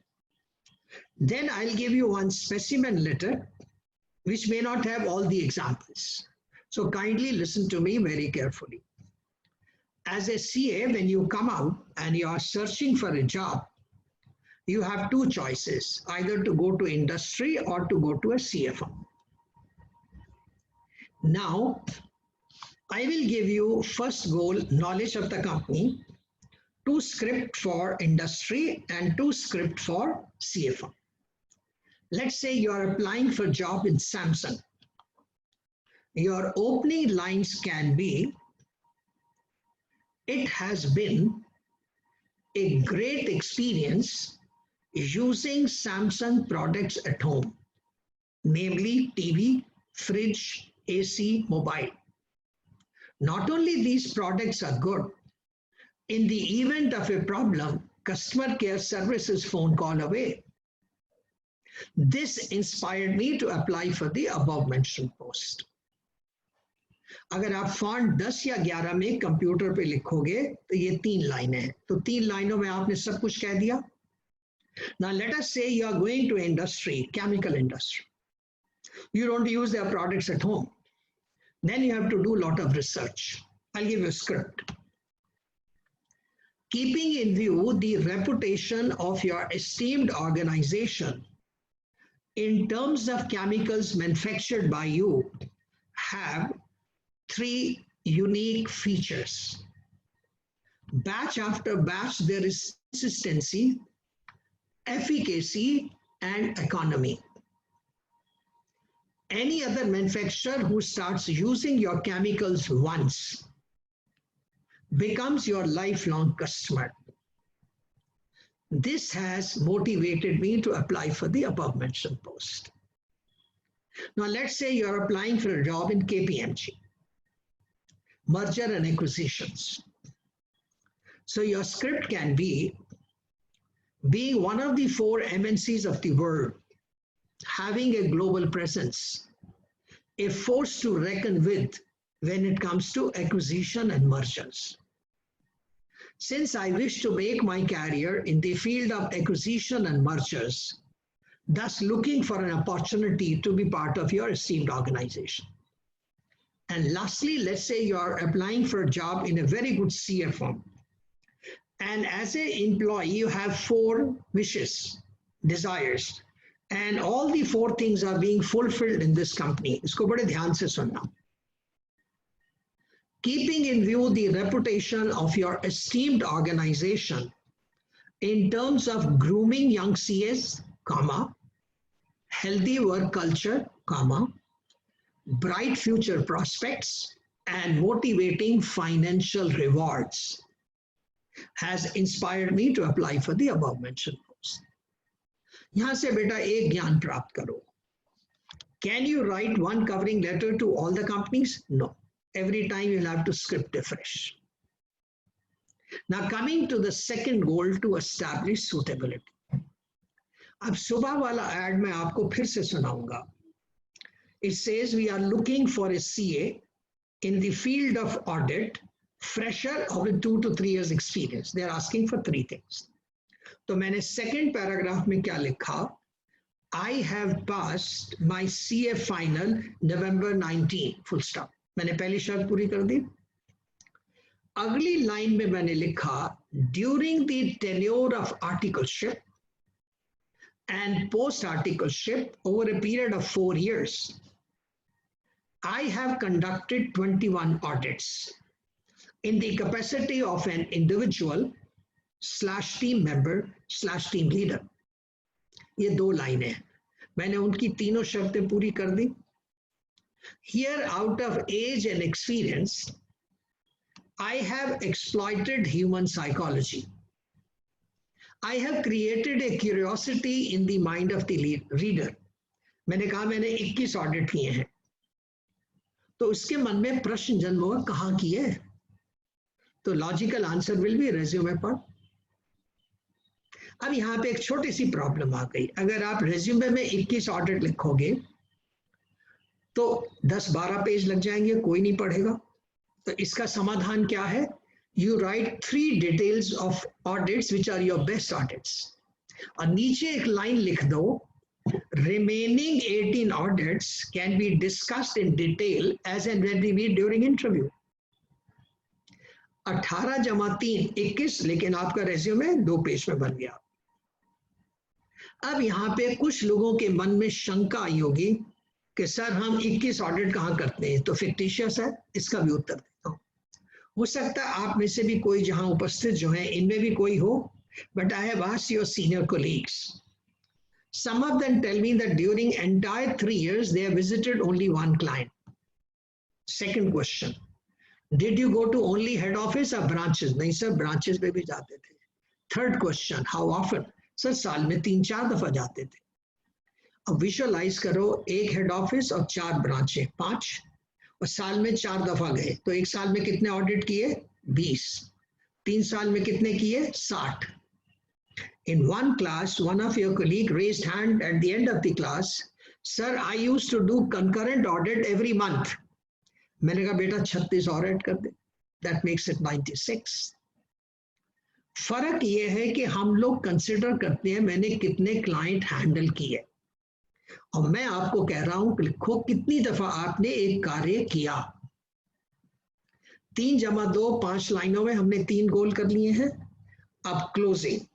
Then I'll give you one specimen letter, which may not have all the examples. So kindly listen to me very carefully. As a CA, when you come out and you are searching for a job, you have 2 choices, either to go to industry or to go to a CA firm. Now, I will give you first goal, knowledge of the company, 2 script for industry and 2 script for CA firm. Let's say you are applying for a job in Samsung. Your opening lines can be, it has been a great experience using Samsung products at home, namely TV, fridge, AC, mobile. Not only these products are good, in the event of a problem, customer care services phone call away. This inspired me to apply for the above mentioned post. अगर आप font 10 या 11 में computer पे लिखोगे तो ये 3 लाइनें हैं, तो 3 लाइनों में आपने सब कुछ कह दिया. Now let us say you are going to industry, chemical industry. You don't use their products at home. Then you have to do a lot of research. I'll give you a script. Keeping in view the reputation of your esteemed organization in terms of chemicals manufactured by you have 3 unique features. Batch after batch, there is consistency, efficacy, and economy. Any other manufacturer who starts using your chemicals once becomes your lifelong customer. This has motivated me to apply for the above mentioned post. Now let's say you're applying for a job in KPMG, merger and acquisitions. So your script can be, being one of the 4 MNCs of the world, having a global presence, a force to reckon with when it comes to acquisition and mergers. Since I wish to make my career in the field of acquisition and mergers, thus looking for an opportunity to be part of your esteemed organization. And lastly, let's say you are applying for a job in a very good CA firm. And as an employee, you have 4 wishes, desires. and all the four things are being fulfilled in this company. इसको बड़े ध्यान से सुनना. Keeping in view the reputation of your esteemed organization in terms of grooming young CAs, comma, healthy work culture, comma, bright future prospects, and motivating financial rewards has inspired me to apply for the above mentioned post. यहाँ से बेटा एक ज्ञान प्राप्त करो. Can you write one covering letter to all the companies? No. Every time you'll have to script afresh. Now coming to the second goal, to establish suitability. अब सुबह वाला ad मैं आपको फिर से सुनाऊंगा. It says we are looking for a CA in the field of audit, fresher or with 2 to 3 years experience. They are asking for 3 things. तो मैंने second paragraph में क्या लिखा? I have passed my CA final November 19, full stop. मैंने पहली शर्त पूरी कर दी. अगली लाइन में मैंने लिखा during the tenure of articleship and post articleship over a period of 4 years, I have conducted 21 audits in the capacity of an individual / team member / team leader. ये 2 लाइनें हैं. मैंने उनकी तीनों शर्तें पूरी कर दी. Here, out of age and experience, I have exploited human psychology. I have created a curiosity in the mind of the reader. मैंने कहा मैंने 21 ऑडिट किए हैं. तो उसके मन में प्रश्न जन्म हुआ, कहाँ किए? तो logical answer will be resume पर. अब यहाँ पे एक छोटी सी प्रॉब्लम आ गई. अगर आप रेज्यूमे में 21 ऑडिट लिखोगे तो 10-12 पेज लग जाएंगे, कोई नहीं पढ़ेगा. तो इसका समाधान क्या है? You write 3 details of audits which are your best audits, और नीचे एक लाइन लिख दो, remaining 18 audits can be discussed in detail as and when we meet during interview. 18 जमा 3 21, लेकिन आपका रेज्यूमे 2 पेज में बन गया. अब यहाँ पे कुछ लोगों के मन में शंका आई होगी कि सर हम 21 ऑडिट कहाँ करते हैं, तो फिक्टिशियस है. इसका भी उत्तर देता हूँ. हो सकता है आप में से भी कोई जहाँ उपस्थित जो है इनमें भी कोई हो, but I have asked your senior colleagues. Some of them tell me that during entire 3 years, they have visited only one client. Second question, did you go to only head office or branches? नहीं sir, branches पे भी जाते थे. Third question, how often? Sir, साल में 3-4 दफा जाते थे. अब विजुअलाइज करो, एक हेड ऑफिस और 4 ब्रांचें, 5, और साल में 4 दफा गए, तो एक साल में कितने ऑडिट किए? 20. 3 साल में कितने किए? 60. In one class, one of your colleague raised hand at the end of the class, sir, I used to do concurrent audit every month. मैंने कहा बेटा 36 और ऐड कर दे. That makes it 96. फर्क ये है कि हम लोग कंसिडर करते हैं मैंने कितने क्लाइंट हैंडल किए, और मैं आपको कह रहा हूं कि लिखो कितनी दफा आपने एक कार्य किया. 3 जमा 2 5 लाइनों में हमने 3 गोल कर लिए हैं. अब क्लोजिंग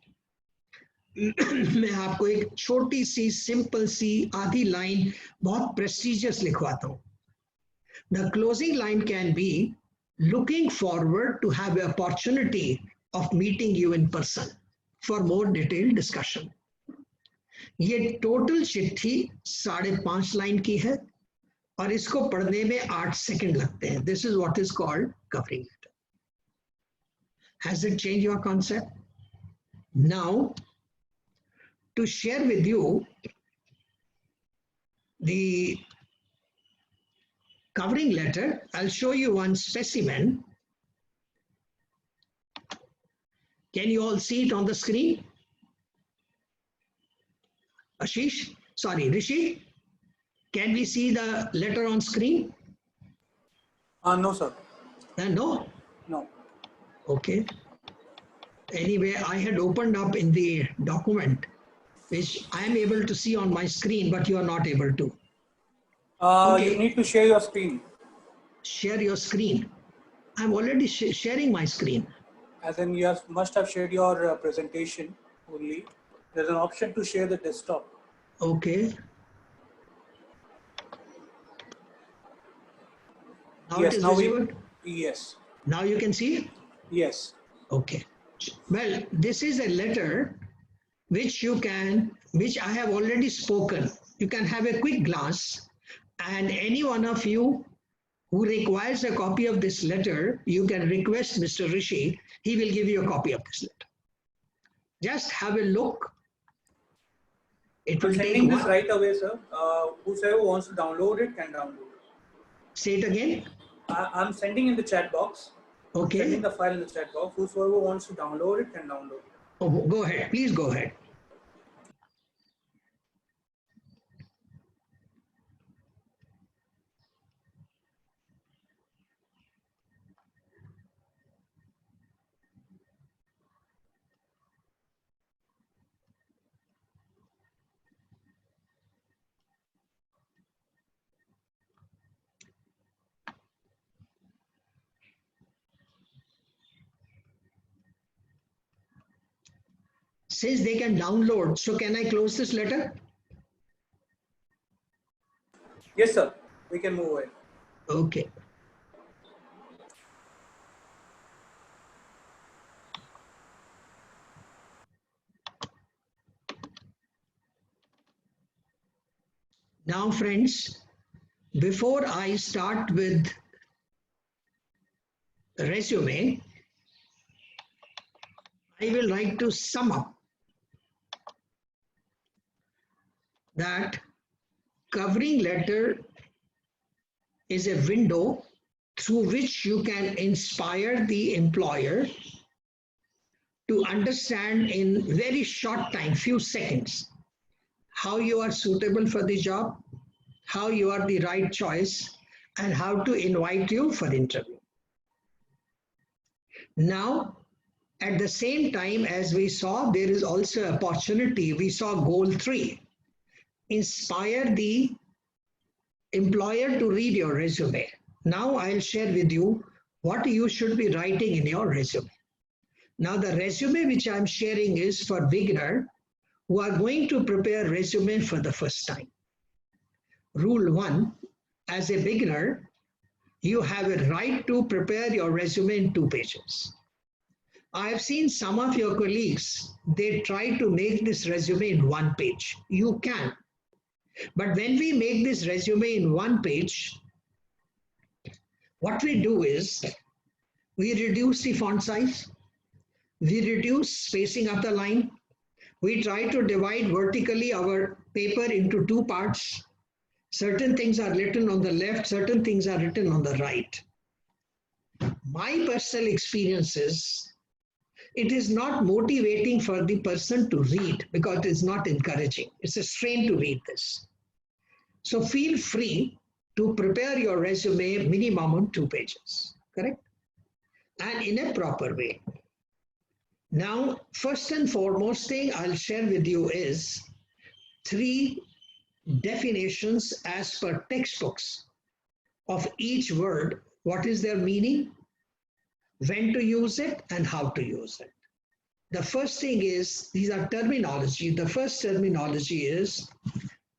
मैं आपको एक छोटी सी सिंपल सी आधी लाइन बहुत प्रेस्टिजियस लिखवाता हूं. The closing line can be looking forward to have the opportunity of meeting you in person for more detailed discussion. ये टोटल चिट्ठी 5.5 लाइन की है और इसको पढ़ने में 8 सेकंड लगते हैं. This is what is called covering letter. Has it change your concept? Now to share with you the covering letter, I'll show you one specimen. Can you all see it on the screen? Ashish, sorry, Rishi, can we see the letter on screen? No, sir. No? No. Okay. Anyway, I had opened up in the document, which I am able to see on my screen, but you are not able to. Okay. You need to share your screen. Share your screen. I'm already sharing my screen. As in, you must have shared your presentation only. There's an option to share the desktop. Okay. Now it Yes, is now visible. yes, Now you can see. yes. Okay. Well, this is a letter which I have already spoken. You can have a quick glance, and any one of you who requires a copy of this letter, you can request Mr. Rishi. He will give you a copy of this letter. Just have a look. It I'm will take sending this one. right away, sir. Whosoever wants to download it can download it. Say it again. I'm sending in the chat box. I'm sending Okay. the file in the chat box. Whosoever wants to download it can download it. Oh, go ahead. Please go ahead. Since they can download, so can I close this letter? Yes, sir. We can move ahead. Okay. Now, friends, before I start with resume, I will like to sum up that covering letter is a window through which you can inspire the employer to understand in very short time, few seconds, how you are suitable for the job, how you are the right choice, and how to invite you for interview. Now, at the same time, as we saw, there is also opportunity. We saw goal 3, inspire the employer to read your resume. Now I'll share with you what you should be writing in your resume. Now the resume which I'm sharing is for beginner who are going to prepare resume for the first time. Rule 1, as a beginner, you have a right to prepare your resume in 2 pages. I have seen some of your colleagues, they try to make this resume in 1 page. You can. But when we make this resume in 1 page, what we do is we reduce the font size, we reduce spacing of the line, we try to divide vertically our paper into 2 parts. Certain things are written on the left, certain things are written on the right. My personal experience is it is not motivating for the person to read because it is not encouraging. It's a strain to read this. So feel free to prepare your resume minimum on 2 pages, correct? And in a proper way. Now, first and foremost thing I'll share with you is 3 definitions as per textbooks of each word. What is their meaning, when to use it, and how to use it. The first thing is, these are terminology. The first terminology is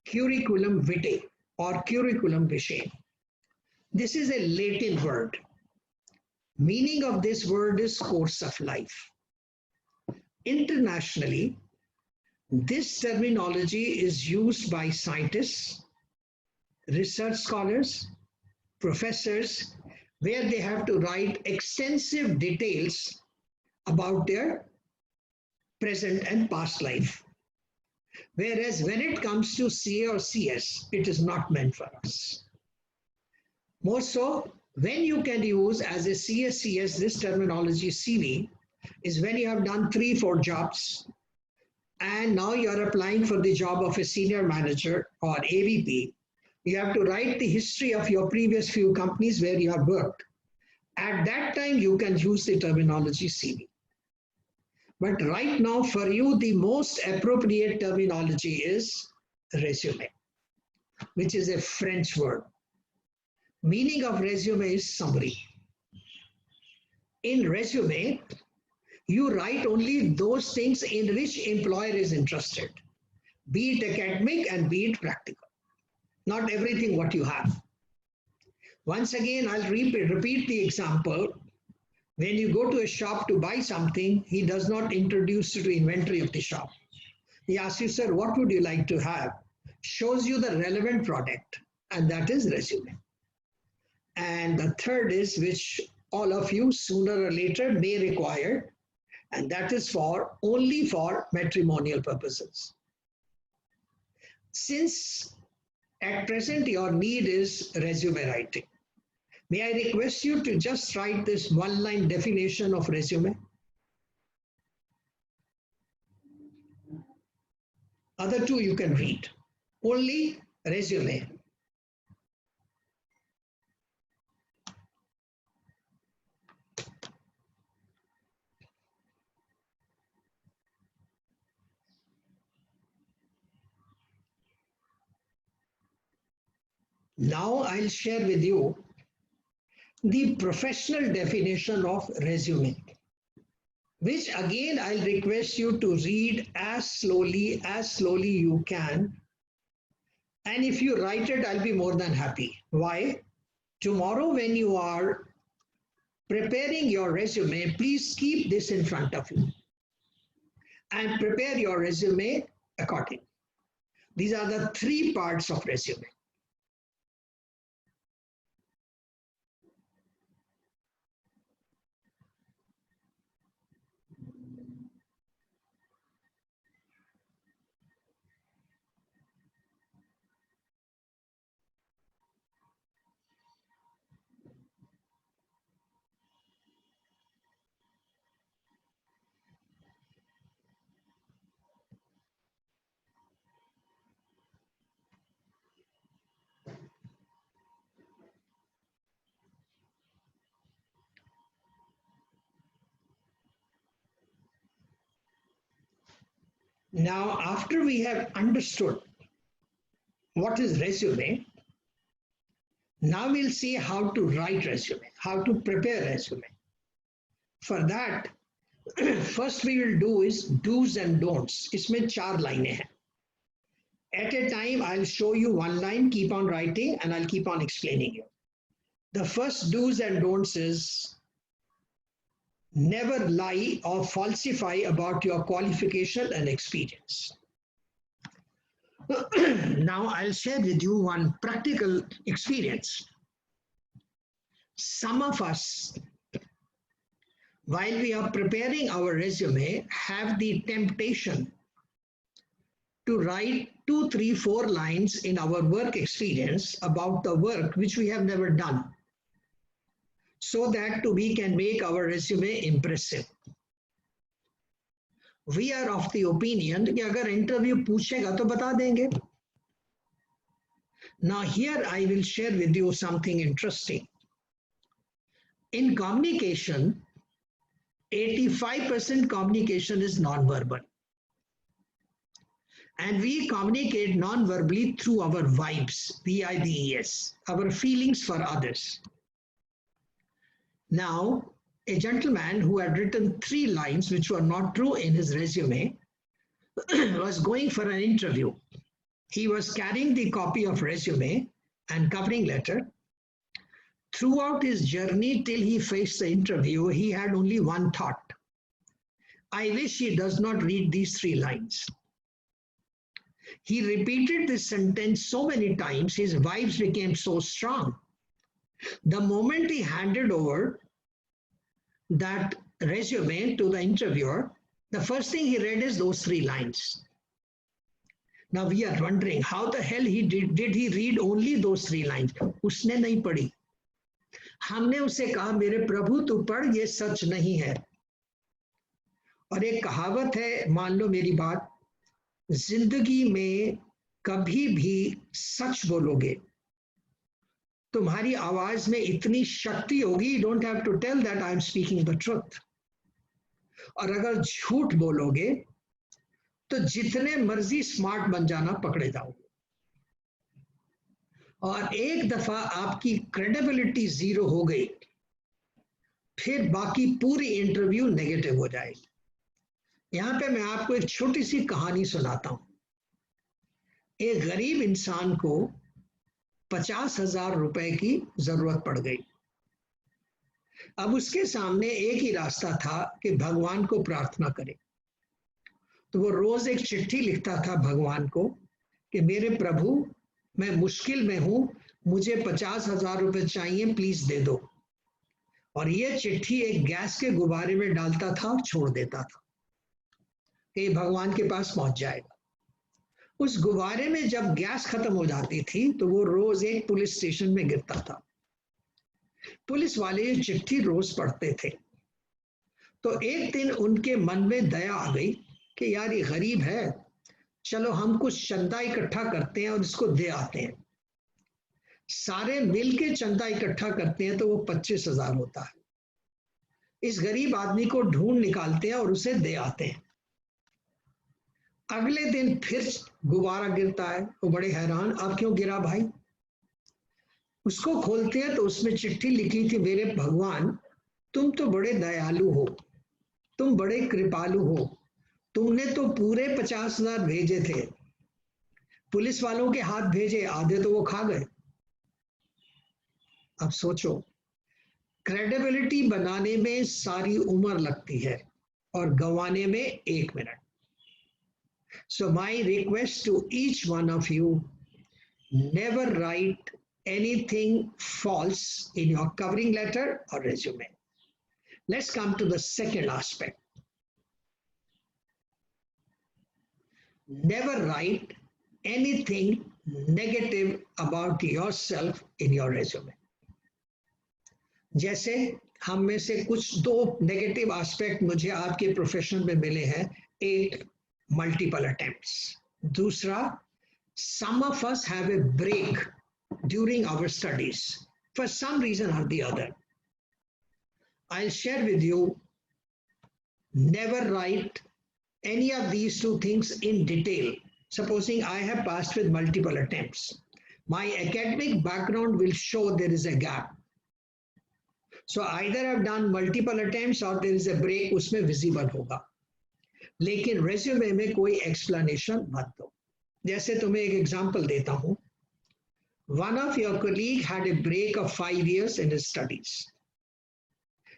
curriculum vitae or curriculum vitae. This is a Latin word. Meaning of this word is course of life. Internationally, this terminology is used by scientists, research scholars, professors, where they have to write extensive details about their present and past life. Whereas when it comes to CA or CS, it is not meant for us. More so, when you can use as a CS, this terminology CV is when you have done 3-4 jobs and now you are applying for the job of a senior manager or AVP. You have to write the history of your previous few companies where you have worked. At that time, you can use the terminology CV. But right now, for you, the most appropriate terminology is resume, which is a French word. Meaning of resume is summary. In resume, you write only those things in which employer is interested. be it academic and be it practical. Not everything what you have. Once again, I'll repeat the example. When you go to a shop to buy something, he does not introduce you to inventory of the shop. He asks you, sir, what would you like to have? Shows you the relevant product, and that is resume. And the third is, which all of you sooner or later may require, and that is for only for matrimonial purposes. Since at present your need is resume writing, may I request you to just write this one-line definition of resume? Other two you can read. Only resume. Now I'll share with you the professional definition of resume, which again I'll request you to read as slowly you can. And if you write it, I'll be more than happy. Why? Tomorrow when you are preparing your resume, please keep this in front of you and prepare your resume accordingly. These are the three parts of resume. Now, after we have understood what is resume, now we'll see how to write resume, how to prepare resume. For that, first we will do is do's and don'ts. इसमें 4 लाइनें हैं. At a time, I'll show you one line, keep on writing, and I'll keep on explaining you. The first do's and don'ts is never lie or falsify about your qualification and experience. Now I'll share with you one practical experience. Some of us, while we are preparing our resume, have the temptation to write 2, 3, 4 lines in our work experience about the work which we have never done, so that we can make our resume impressive. We are of the opinion कि अगर interview पूछेगा तो बता देंगे. Now here I will share with you something interesting. In communication, 85% communication is non-verbal. And we communicate non-verbally through our vibes, V-I-B-E-S, our feelings for others. Now, a gentleman who had written 3 lines which were not true in his resume was going for an interview. He was carrying the copy of resume and covering letter. Throughout his journey till he faced the interview, he had only one thought. I wish he does not read these 3 lines. He repeated this sentence so many times, his vibes became so strong. The moment he handed over that resume to the interviewer, the first thing he read is those 3 lines. Now we are wondering how the hell did he read only those 3 lines? उसने नहीं पढ़ी. हमने उसे कहा मेरे प्रभु तू पढ़, ये सच नहीं है. और एक कहावत है, मान लो मेरी बात, जिंदगी में कभी भी सच बोलोगे तुम्हारी आवाज में इतनी शक्ति होगी, you don't have to tell that I am speaking the truth. और अगर झूठ बोलोगे तो जितने मर्जी स्मार्ट बन जाना पकड़े जाओगे. और एक दफा आपकी क्रेडिबिलिटी 0 हो गई, फिर बाकी पूरी इंटरव्यू नेगेटिव हो जाएगी. यहाँ पे मैं आपको एक छोटी सी कहानी सुनाता हूँ. एक गरीब इंसान को 50,000 रुपए की जरूरत पड़ गई। अब उसके सामने एक ही रास्ता था कि भगवान को प्रार्थना करे। तो वो रोज एक चिट्ठी लिखता था भगवान को कि मेरे प्रभु, मैं मुश्किल में हूं, मुझे 50,000 रुपए चाहिए, प्लीज दे दो। और ये चिट्ठी एक गैस के गुब्बारे में डालता था और छोड़ देता था कि भगवान के पास पहुंच जाएगा। उस गुब्बारे में जब गैस खत्म हो जाती थी तो वो रोज एक पुलिस स्टेशन में गिरता था। पुलिस वाले ये चिट्ठी रोज पढ़ते थे। तो एक दिन उनके मन में दया आ गई कि यार ये गरीब है, चलो हम कुछ चंदा इकट्ठा करते हैं और इसको दे आते हैं। सारे मिल के चंदा इकट्ठा करते हैं तो वो 25,000 होता है। इस गरीब आदमी को ढूंढ निकालते हैं और उसे दे आते हैं। अगले दिन फिर गुब्बारा गिरता है, वो बड़े हैरान, अब क्यों गिरा भाई? उसको खोलते हैं तो उसमें चिट्ठी लिखी थी, मेरे भगवान, तुम तो बड़े दयालु हो, तुम बड़े कृपालु हो, तुमने तो पूरे 50,000 भेजे थे, पुलिस वालों के हाथ भेजे, आधे तो वो खा गए। अब सोचो, क्रेडिबिलिटी बनाने में सारी उम्र लगती है और गंवाने में 1 minute. So my request to each one of you, never write anything false in your covering letter or resume. Let's come to the second aspect. Never write anything negative about yourself in your resume. जैसे हम में से कुछ 2 negative aspect मुझे आपके profession में मिले हैं। एक, multiple attempts. दूसरा, some of us have a break during our studies for some reason or the other. I'll share with you, never write any of these 2 things in detail. Supposing I have passed with multiple attempts, my academic background will show there is a gap. So either I've done multiple attempts or there is a break, उसमें visible होगा। लेकिन resume में कोई explanation मत दो। जैसे तुम्हें एक एग्जांपल देता हूं, one of your colleague had a break of 5 years in his studies.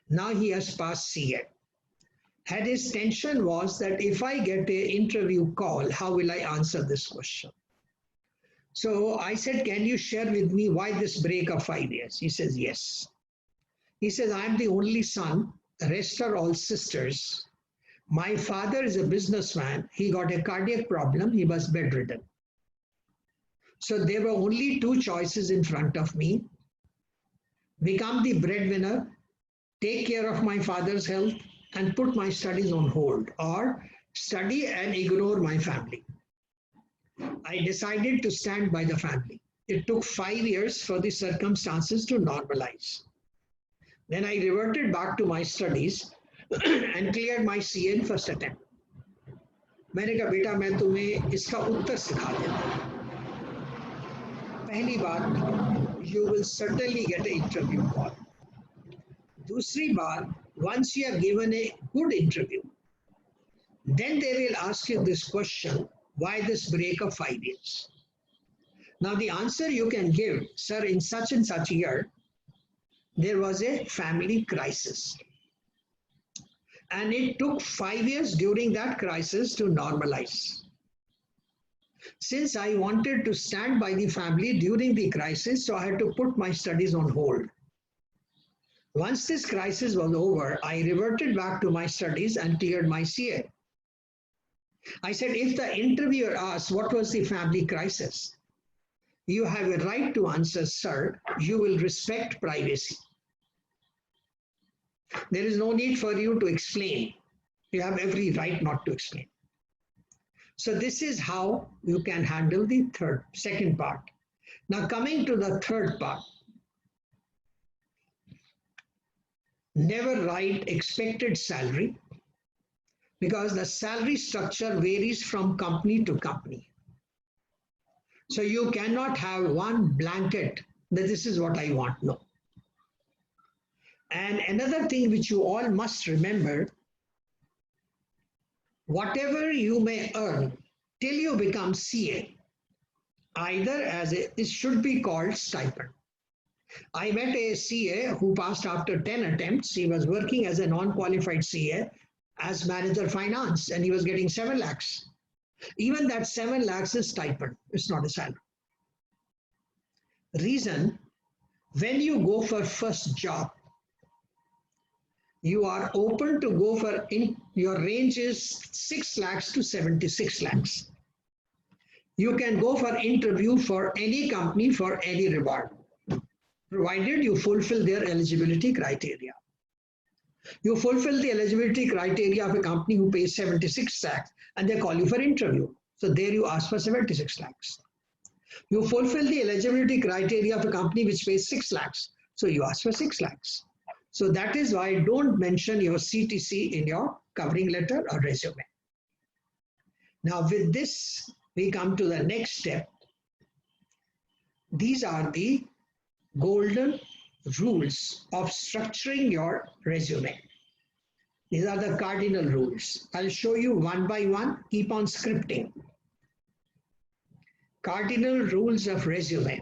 Now he has passed CA. And his tension was that if I get an interview call, how will I answer this question? So I said, can you share with me why this break of 5 years? He says, yes. He says, I'm the only son, the rest are all sisters. My father is a businessman. He got a cardiac problem. He was bedridden. So there were only 2 choices in front of me. Become the breadwinner, take care of my father's health, and put my studies on hold, or study and ignore my family. I decided to stand by the family. It took 5 years for the circumstances to normalize. Then I reverted back to my studies and cleared my CA in first attempt. मैंने कहा बेटा मैं तुम्हें इसका उत्तर सिखा देता हूँ। पहली बात, you will certainly get an interview call. दूसरी बात, once you have given a good interview, then they will ask you this question, why this break of 5 years? Now the answer you can give, sir, in such and such year, there was a family crisis. And it took 5 years during that crisis to normalize. Since I wanted to stand by the family during the crisis, so I had to put my studies on hold. Once this crisis was over, I reverted back to my studies and cleared my CA. I said, if the interviewer asks what was the family crisis, you have a right to answer, sir, you will respect privacy. There is no need for you to explain. You have every right not to explain. So this is how you can handle the second part. Now coming to the third part, never write expected salary, because the salary structure varies from company to company. So you cannot have one blanket that this is what I want. No. And another thing which you all must remember, whatever you may earn till you become CA, either as a, it should be called stipend. I met a CA who passed after 10 attempts. He was working as a non-qualified CA as manager finance and he was getting 7 lakhs. Even that 7 lakhs is stipend. It's not a salary. Reason, when you go for first job, you are open to go for, your range is 6 lakhs to 76 lakhs. You can go for interview for any company for any reward, provided you fulfill their eligibility criteria. You fulfill the eligibility criteria of a company who pays 76 lakhs and they call you for interview. So there you ask for 76 lakhs. You fulfill the eligibility criteria of a company which pays 6 lakhs. So you ask for 6 lakhs. So that is why don't mention your CTC in your covering letter or resume. Now with this, we come to the next step. These are the golden rules of structuring your resume. These are the cardinal rules. I'll show you one by one. Keep on scripting. Cardinal rules of resume.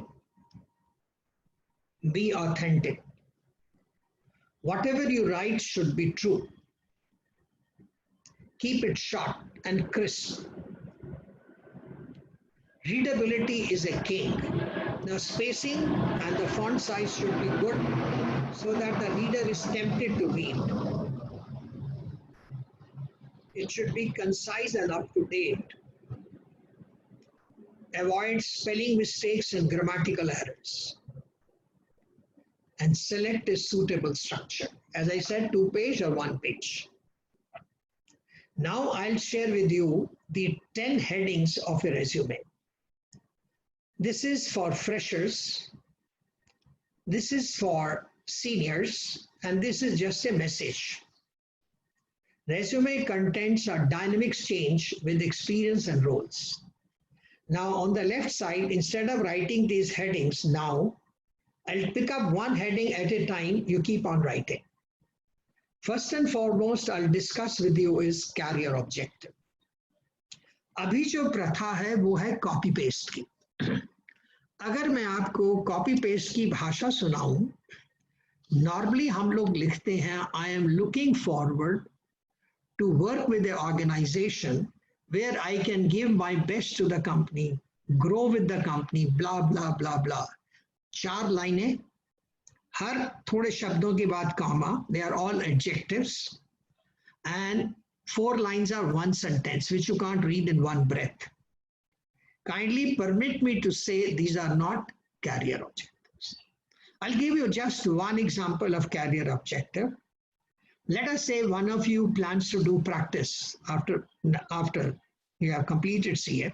Be authentic. Whatever you write should be true. Keep it short and crisp. Readability is a king. The spacing and the font size should be good so that the reader is tempted to read. It should be concise and up to date. Avoid spelling mistakes and grammatical errors. And select a suitable structure. As I said, 2-page or 1-page. Now I'll share with you the 10 headings of a resume. This is for freshers, this is for seniors, and this is just a message. Resume contents are dynamics change with experience and roles. Now on the left side, instead of writing these headings now, I'll pick up one heading at a time, you keep on writing. First and foremost, I'll discuss with you is career objective. अभी जो प्रथा है वो है copy paste की. अगर मैं आपको कॉपी पेस्ट की भाषा सुनाऊं, नॉर्मली हम लोग लिखते हैं I am looking forward to work with the organisation where I can give my best to the company, grow with the company, blah blah blah blah. 4 लाइनें, हर थोड़े शब्दों के बाद comma, they are all adjectives, and 4 lines are 1 sentence which you can't read in one breath. Kindly permit me to say these are not career objectives. I'll give you just one example of career objective. Let us say one of you plans to do practice after you have completed CA,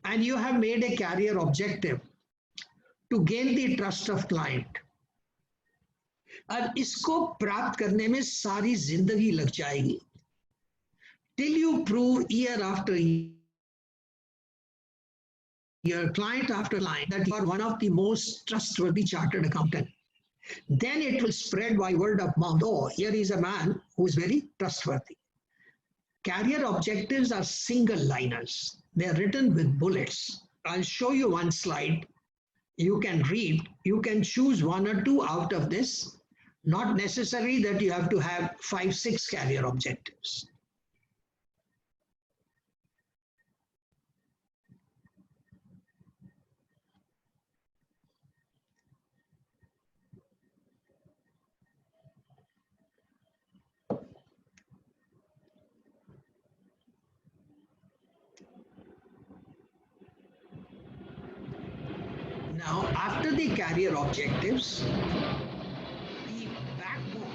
and you have made a career objective to gain the trust of client. अब इसको प्राप्त करने में सारी जिंदगी लग जाएगी. Till you prove year after year, client after client, that you are one of the most trustworthy chartered accountant, then it will spread by word of mouth. Oh, here is a man who is very trustworthy. Career objectives are single liners. They are written with bullets. I'll show you one slide. You can read. You can choose 1 or 2 out of this. Not necessary that you have to have 5, 6 career objectives. Now, after the career objectives, the backbone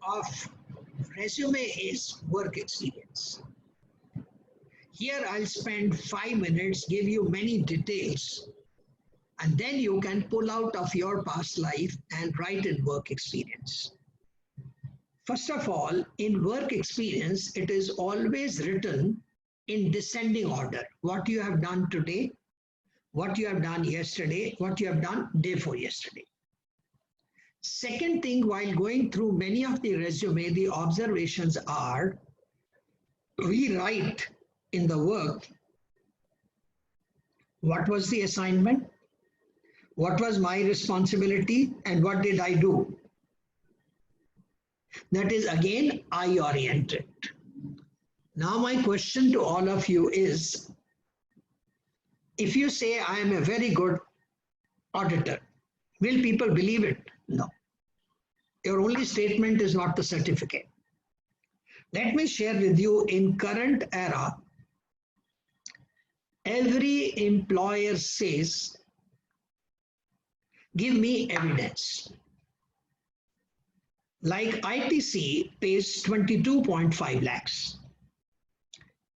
of resume is work experience. Here I'll spend 5 minutes, give you many details, and then you can pull out of your past life and write in work experience. First of all, in work experience, it is always written in descending order. What you have done today, what you have done yesterday, what you have done day before yesterday. Second thing, while going through many of the resume, the observations are we write in the work what was the assignment, what was my responsibility, and what did I do. That is again I oriented. Now my question to all of you is, if you say I am a very good auditor, will people believe it? No. Your only statement is not the certificate. Let me share with you, in current era, every employer says, give me evidence. Like ITC pays 22.5 lakhs.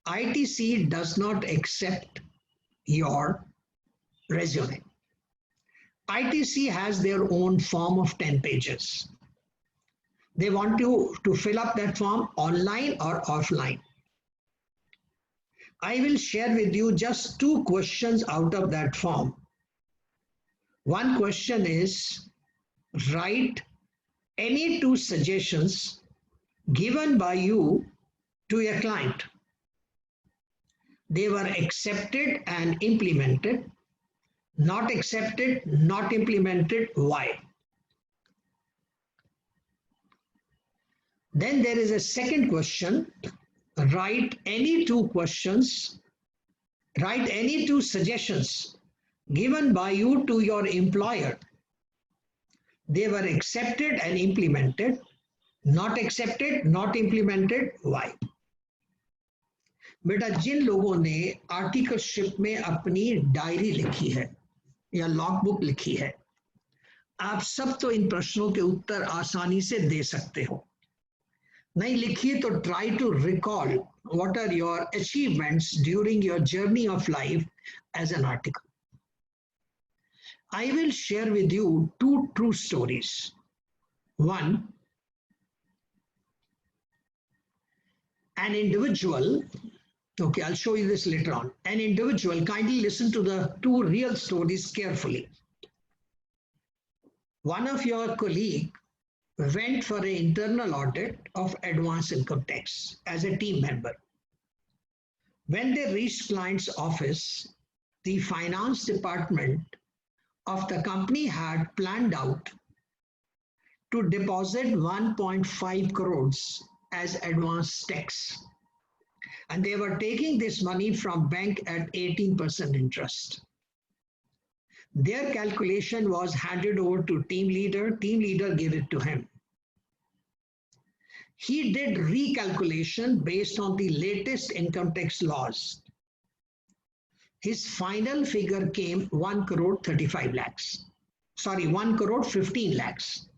ITC does not accept your resume. ITC has their own form of 10 pages. They want you to fill up that form online or offline. I will share with you just 2 questions out of that form. One question is, write any 2 suggestions given by you to a client. They were accepted and implemented, not accepted, not implemented, why? Then there is a second question, write any 2 questions, write any 2 suggestions given by you to your employer. They were accepted and implemented, not accepted, not implemented, why? बेटा जिन लोगों ने articleship में अपनी diary लिखी है या log book लिखी है, आप सब तो इन प्रश्नों के उत्तर आसानी से दे सकते हो. नहीं लिखिए तो try to recall what are your achievements during your journey of life as an article. I will share with you 2 true stories. One, an individual, okay, I'll show you this later on. An individual, kindly listen to the 2 real stories carefully. One of your colleague went for an internal audit of advance income tax as a team member. When they reached client's office, the finance department of the company had planned out to deposit 1.5 crores as advance tax. And they were taking this money from bank at 18% interest. Their calculation was handed over to team leader gave it to him. He did recalculation based on the latest income tax laws. His final figure came 1 crore 35 lakhs. Sorry, 1 crore 15 lakhs.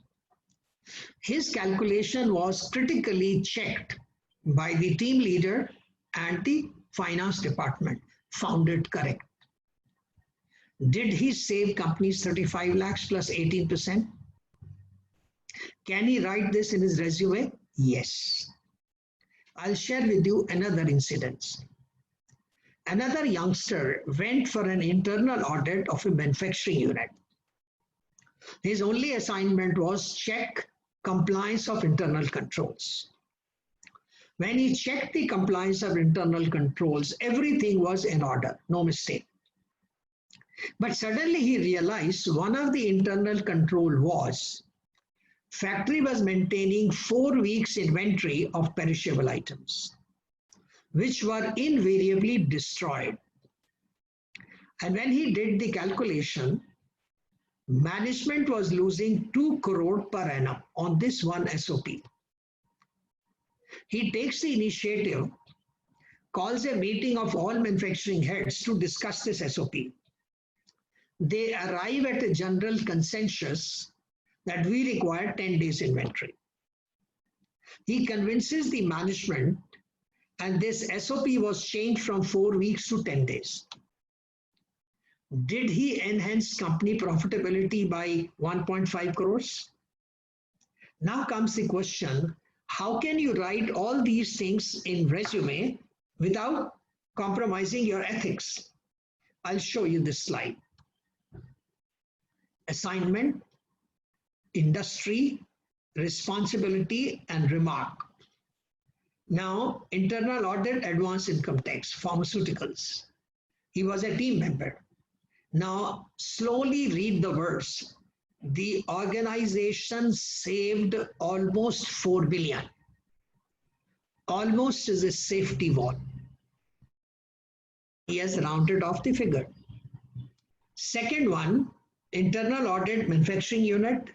His calculation was critically checked by the team leader and the finance department, found it correct. Did he save companies 35 lakhs plus 18%? Can he write this in his resume? Yes. I'll share with you another incident. Another youngster went for an internal audit of a manufacturing unit. His only assignment was check compliance of internal controls. When he checked the compliance of internal controls, everything was in order, no mistake. But suddenly he realized one of the internal control was factory was maintaining 4 weeks inventory of perishable items, which were invariably destroyed. And when he did the calculation, management was losing 2 crore per annum on this one SOP. He takes the initiative, calls a meeting of all manufacturing heads to discuss this SOP. They arrive at a general consensus that we require 10 days inventory. He convinces the management, and this SOP was changed from 4 weeks to 10 days. Did he enhance company profitability by 1.5 crores? Now comes the question, how can you write all these things in resume without compromising your ethics? I'll show you this slide. Assignment, industry, responsibility, and remark. Now, internal audit, advanced income tax, pharmaceuticals. He was a team member. Now, slowly read the verse. The organization saved almost 4 billion. Almost is a safety wall. He has rounded off the figure. Second one, internal audit, manufacturing unit,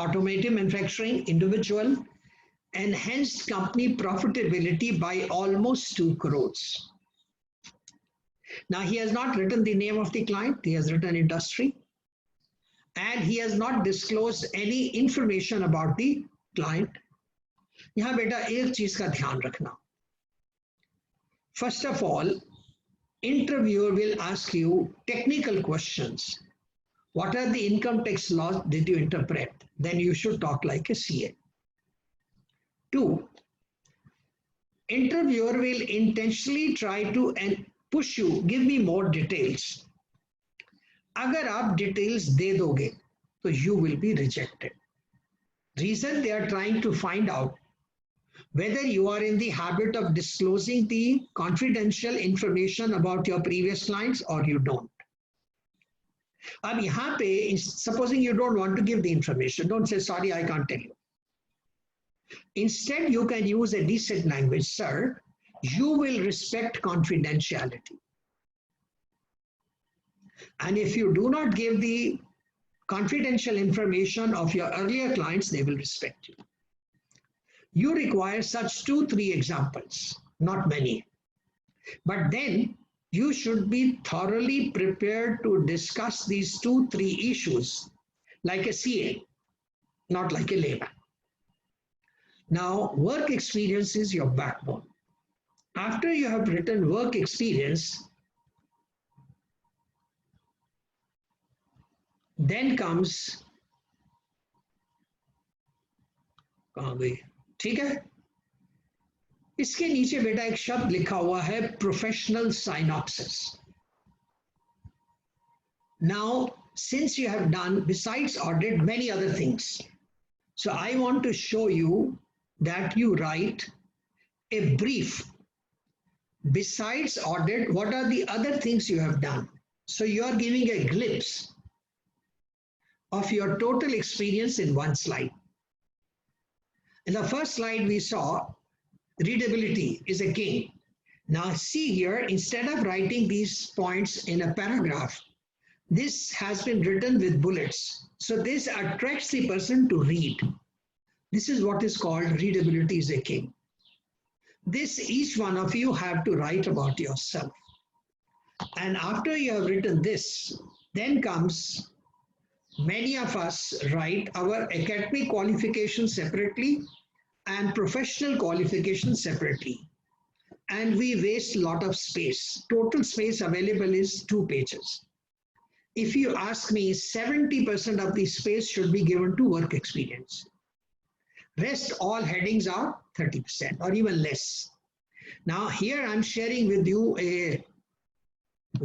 automotive manufacturing, individual, enhanced company profitability by almost 2 crores. Now, he has not written the name of the client, he has written industry, and he has not disclosed any information about the client. यहाँ बेटा एक चीज का ध्यान रखना. First of all, interviewer will ask you technical questions. What are the income tax laws did you interpret? Then you should talk like a CA. 2, interviewer will intentionally try to push you, give me more details. अगर आप details दे दोगे, तो you will be rejected. Reason, they are trying to find out whether you are in the habit of disclosing the confidential information about your previous clients or you don't. अब यहाँ पे, supposing you don't want to give the information, don't say, sorry, I can't tell you. Instead, you can use a decent language. Sir, you will respect confidentiality. And if you do not give the confidential information of your earlier clients, they will respect you. You require such 2-3 examples, not many. But then you should be thoroughly prepared to discuss these 2-3 issues like a CA, not like a layman. Now, work experience is your backbone. After you have written work experience, then comes, कहाँ गई? ठीक है, इसके नीचे बेटा एक शब्द लिखा हुआ है professional synopsis. Now, since you have done besides audit many other things, so I want to show you that you write a brief. Besides audit, what are the other things you have done? So you are giving a glimpse of your total experience in one slide. In the first slide we saw readability is a king. Now see here, instead of writing these points in a paragraph, this has been written with bullets. So this attracts the person to read. This is what is called readability is a king. This each one of you have to write about yourself. And after you have written this, then comes, many of us write our academic qualifications separately and professional qualifications separately. And we waste a lot of space. Total space available is 2 pages. If you ask me, 70% of the space should be given to work experience. Rest all headings are 30% or even less. Now here I'm sharing with you a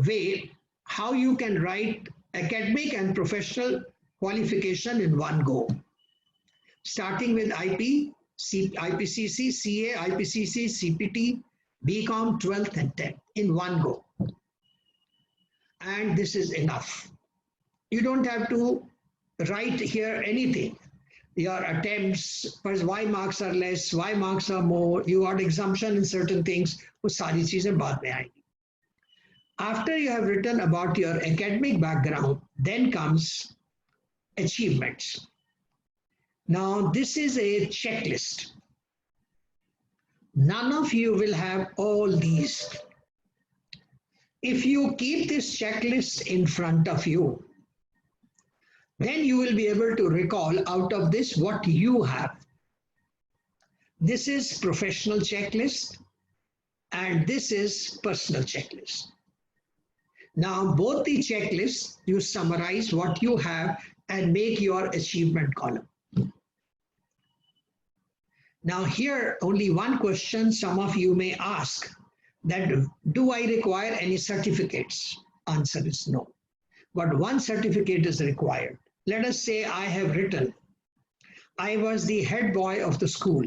way how you can write academic and professional qualification in one go. Starting with IP, IPCC, CA, IPCC, CPT, BCom 12th and 10th in one go. And this is enough. You don't have to write here anything. Your attempts, why marks are less, why marks are more, you got exemption in certain things, वो सारी चीजें बाद में आएंगी. After you have written about your academic background, then comes achievements. Now this is a checklist. None of you will have all these. If you keep this checklist in front of you, then you will be able to recall out of this what you have. This is professional checklist and this is personal checklist. Now both the checklists, you summarize what you have and make your achievement column. Now here only one question some of you may ask, that do I require any certificates? Answer is no. But one certificate is required. Let us say I have written, I was the head boy of the school.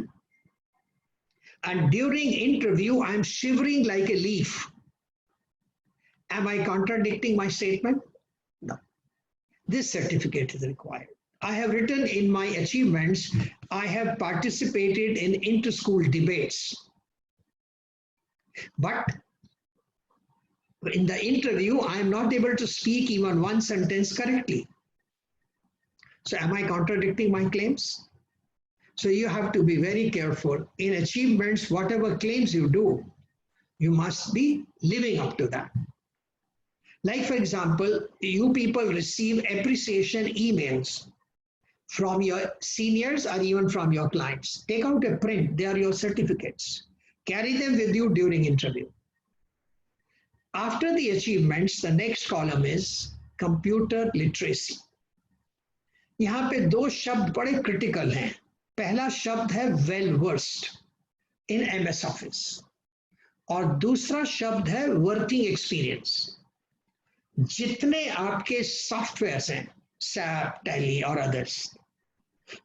and during interview I'm shivering like a leaf. Am I contradicting my statement? No. This certificate is required. I have written in my achievements, I have participated in inter-school debates. But in the interview, I am not able to speak even one sentence correctly. So am I contradicting my claims? So you have to be very careful. In achievements, whatever claims you do, you must be living up to that. Like for example, you people receive appreciation emails from your seniors or even from your clients. Take out a print, they are your certificates. Carry them with you during interview. After the achievements, the next column is computer literacy. यहाँ पे दो शब्द बड़े critical हैं. पहला शब्द है well versed in MS office और दूसरा शब्द है वर्किंग एक्सपीरियंस. जितने आपके सॉफ्टवेयर्स हैं, SAP, Tally or others,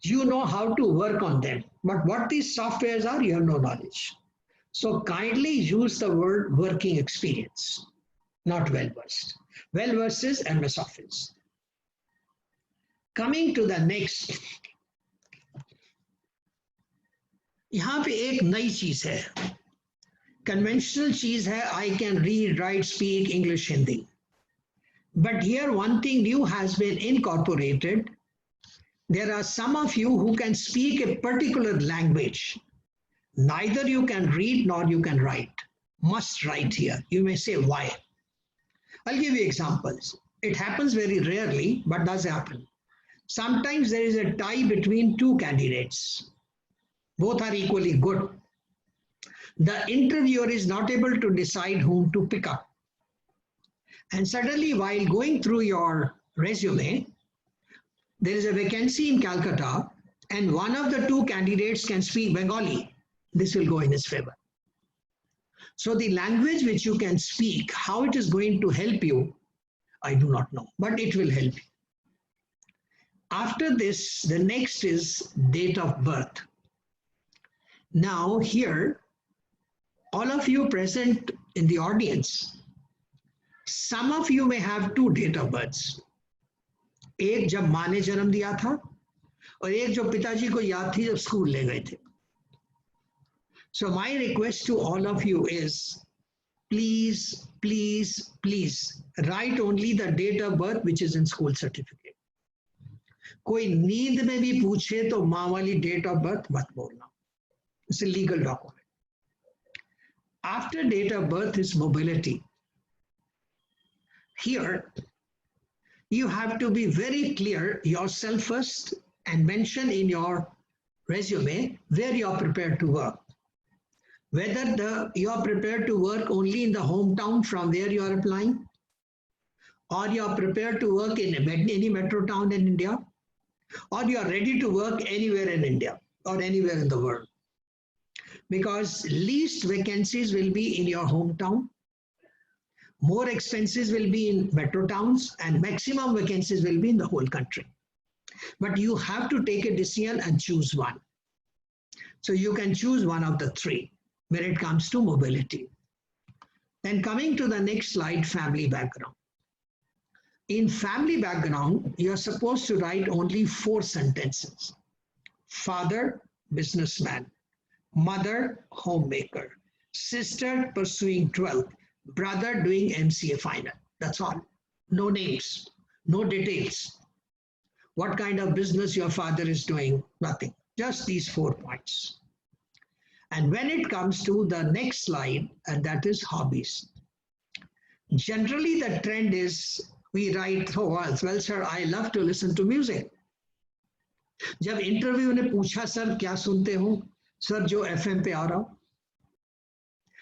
you know how to work on them, but what these softwares are, you have no knowledge. So kindly use the word working experience, not well-versed. Well-versed is MS Office. Coming to the next, यहाँ पे एक नई चीज है. Conventional चीज है, I can read, write, speak English, Hindi. But here one thing new has been incorporated. There are some of you who can speak a particular language. Neither you can read nor you can write. Must write here. You may say why. I'll give you examples. It happens very rarely, but does happen. Sometimes there is a tie between two candidates. Both are equally good. The interviewer is not able to decide whom to pick up. And suddenly, while going through your resume, there is a vacancy in Calcutta, and one of the two candidates can speak Bengali. This will go in his favor. So the language which you can speak, how it is going to help you, I do not know, but it will help you. After this, the next is date of birth. Now here, all of you present in the audience, some of you may have two date of births. एक जब माँ ने जन्म दिया था और एक जो पिताजी को याद थी जब स्कूल ले गए थे. So my request to all of you is, please, please, please write only the date of birth which is in school certificate. कोई नींद में भी पूछे तो माँ वाली date of birth मत बोलना. It's a legal document. After date of birth is mobility. Here, you have to be very clear yourself first and mention in your resume where you are prepared to work. Whether you are prepared to work only in the hometown from where you are applying, or you are prepared to work in any metro town in India, or you are ready to work anywhere in India or anywhere in the world. Because least vacancies will be in your hometown, more expenses will be in metro towns, and maximum vacancies will be in the whole country. But you have to take a decision and choose one. So you can choose one of the three when it comes to mobility. Then coming to the next slide, family background. In family background, you're supposed to write only 4 sentences. Father, businessman. Mother, homemaker. Sister, pursuing 12th. Brother, doing MCA final. That's all. No names, no details. What kind of business your father is doing? Nothing. Just these 4 points. And when it comes to the next slide, and that is hobbies. Generally, the trend is we write, oh, well, sir, I love to listen to music. जब interview ने पूछा sir क्या सुनते हो, sir जो FM पे आ रहा हूं.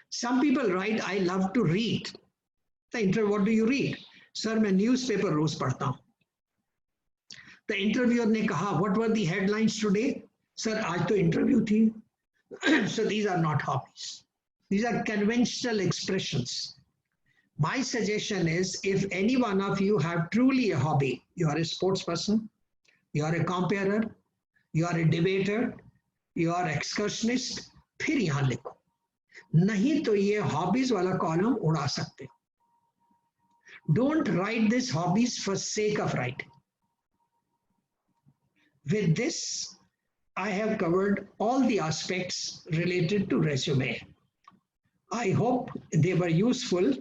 Some people write, I love to read. The interview, what do you read? Sir, मैं newspaper रोज पढ़ता हूं. The interviewer ने कहा, what were the headlines today? Sir, आज तो interview थी. So these are not hobbies. These are conventional expressions. My suggestion is, if any one of you have truly a hobby, you are a sports person, you are a comparer, you are a debater, you are excursionist, फिर यहां लिखो, नहीं तो ये hobbies वाला column उड़ा सकते हो. Don't write this hobbies for sake of writing. With this, I have covered all the aspects related to resume. I hope they were useful.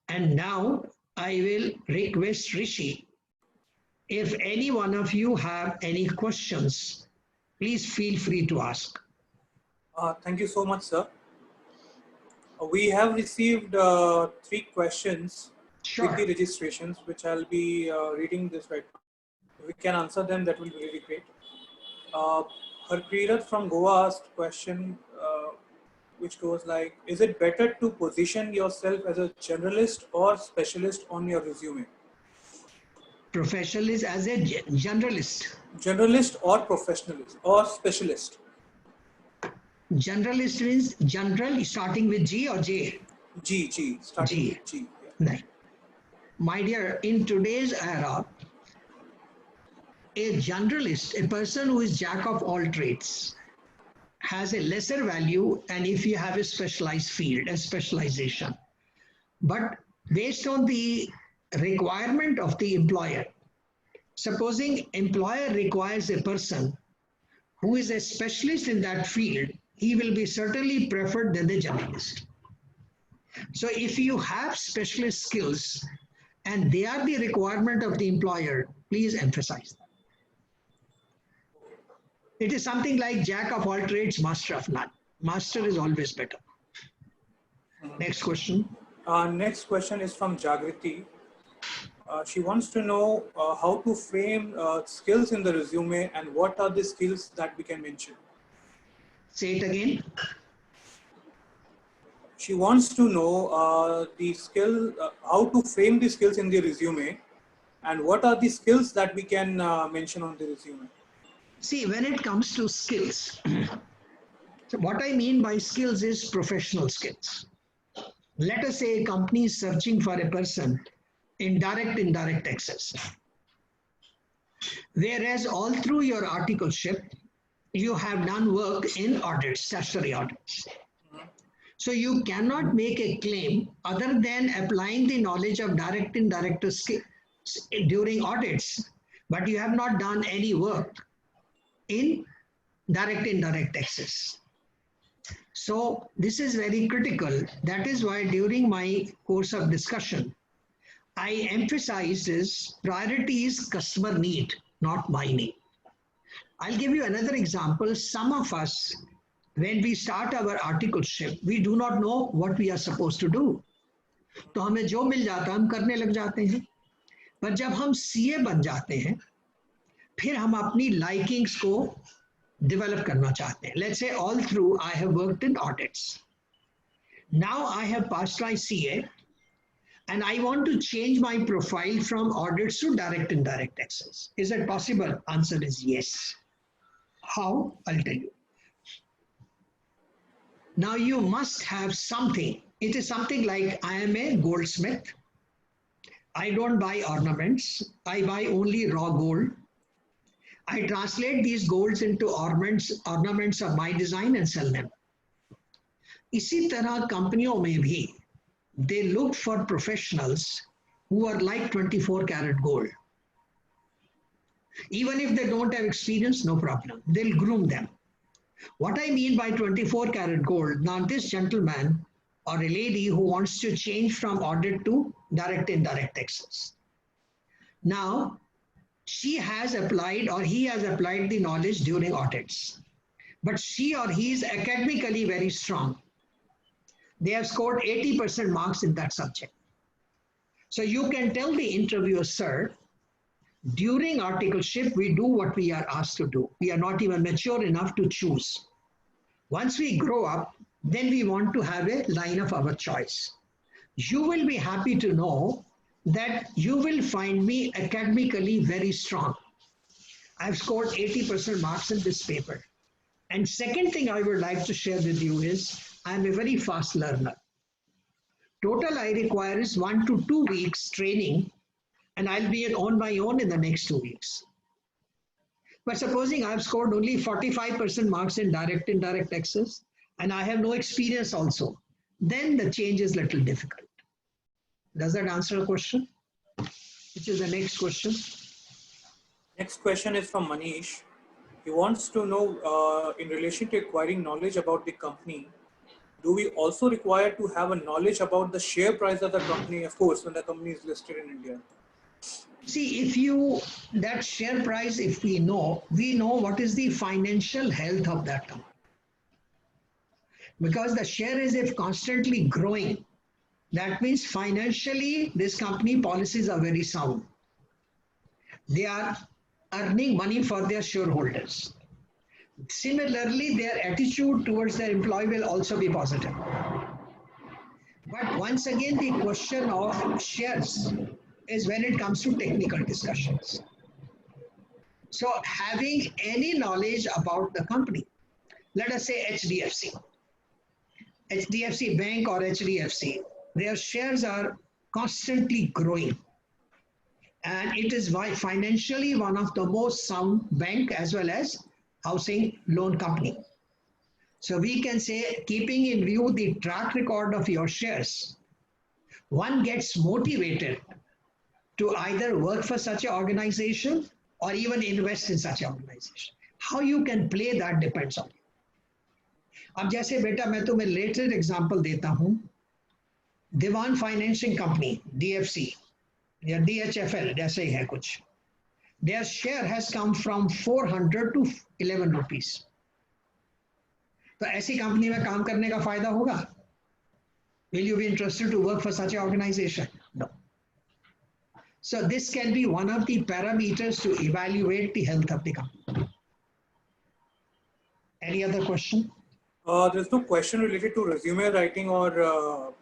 And now I will request Rishi, if any one of you have any questions, please feel free to ask. Thank you so much, sir. We have received 3 questions with the Sure. registrations, which I'll be reading this right now. If we can answer them, that will be really great. Harpreet from Goa asked a question which goes like, is it better to position yourself as a generalist or specialist on your resume? Professional is as a generalist. Generalist or professionalist or specialist? Generalist means general starting with G or J? G, starting G. with G. No. My dear, in today's era, a generalist, a person who is jack of all trades, has a lesser value and if you have a specialized field, a specialization. But based on the requirement of the employer, supposing employer requires a person who is a specialist in that field, he will be certainly preferred than the generalist. So if you have specialist skills and they are the requirement of the employer, please emphasize that. It is something like jack of all trades, master of none. Master is always better. Next question. Next question is from Jagriti. She wants to know how to frame skills in the resume and what are the skills that we can mention. Say it again. She wants to know the skill, how to frame the skills in the resume and what are the skills that we can mention on the resume. See, when it comes to skills, so what I mean by skills is professional skills. Let us say a company is searching for a person in direct indirect access. Whereas all through your articleship, you have done work in audits, statutory audits. So you cannot make a claim other than applying the knowledge of direct indirect during audits, but you have not done any work in direct indirect access. So this is very critical. That is why during my course of discussion, I emphasized is priority is customer need, not my need. I'll give you another example. Some of us, when we start our articleship, we do not know what we are supposed to do. तो हमें जो मिल जाता है हम करने लग जाते हैं. पर जब हम CA बन जाते हैं, फिर हम अपनी likings को develop करना चाहते हैं. Let's say all through I have worked in audits. Now I have passed my CA and I want to change my profile from audits to direct indirect access. Is that possible? Answer is yes. How? I'll tell you. Now you must have something. It is something like I am a goldsmith. I don't buy ornaments. I buy only raw gold. I translate these golds into ornaments of my design and sell them. इसी तरह कंपनियों में भी they look for professionals who are like 24 karat gold. Even if they don't have experience, no problem. They'll groom them. What I mean by 24 karat gold, now this gentleman or a lady who wants to change from audit to direct indirect access. Now, she has applied or he has applied the knowledge during audits. But she or he is academically very strong. They have scored 80% marks in that subject. So you can tell the interviewer, sir, during articleship, we do what we are asked to do. We are not even mature enough to choose. Once we grow up, then we want to have a line of our choice. You will be happy to know that you will find me academically very strong. I've scored 80% marks in this paper. And second thing I would like to share with you is I'm a very fast learner. Total I require is 1 to 2 weeks training and I'll be on my own in the next 2 weeks. But supposing I've scored only 45% marks in direct indirect taxes and I have no experience also, then the change is little difficult. Does that answer the question? Which is the next question? Next question is from Manish. He wants to know, in relation to acquiring knowledge about the company, do we also require to have a knowledge about the share price of the company, of course, when the company is listed in India? See, that share price, if we know what is the financial health of that company. Because the share is if constantly growing, that means financially this company policies are very sound. They are earning money for their shareholders. Similarly, their attitude towards their employee will also be positive. But once again, the question of shares is when it comes to technical discussions. So having any knowledge about the company, let us say HDFC Bank or HDFC, their shares are constantly growing. And it is financially one of the most sound bank as well as housing loan company. So we can say, keeping in view the track record of your shares, one gets motivated to either work for such an organization or even invest in such an organization. How you can play that depends on you. अब जैसे बेटा मैं तुम्हें latest example देता हूँ, दीवान financing company DFC या DHFL जैसे ही है कुछ, their share has come from 400 to 11 rupees. तो ऐसी कंपनी में काम करने का फायदा होगा? Will you be interested to work for such an organization? No. So this can be one of the parameters to evaluate the health of the company. Any other question? There's no question related to resume writing or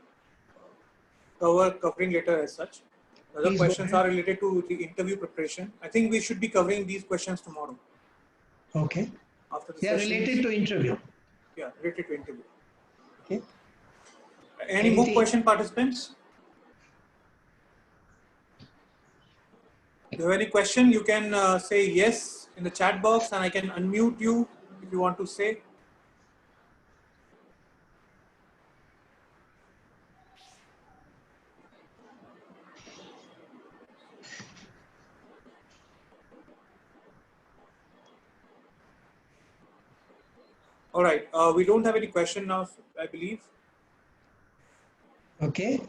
covering letter as such. The other questions are related to the interview preparation. I think we should be covering these questions tomorrow. Okay. After the they are related to interview. Yeah, related to interview. Okay. Any more question, participants? If you have any question, you can say yes in the chat box and I can unmute you if you want to say. All right, we don't have any question now, I believe. Okay.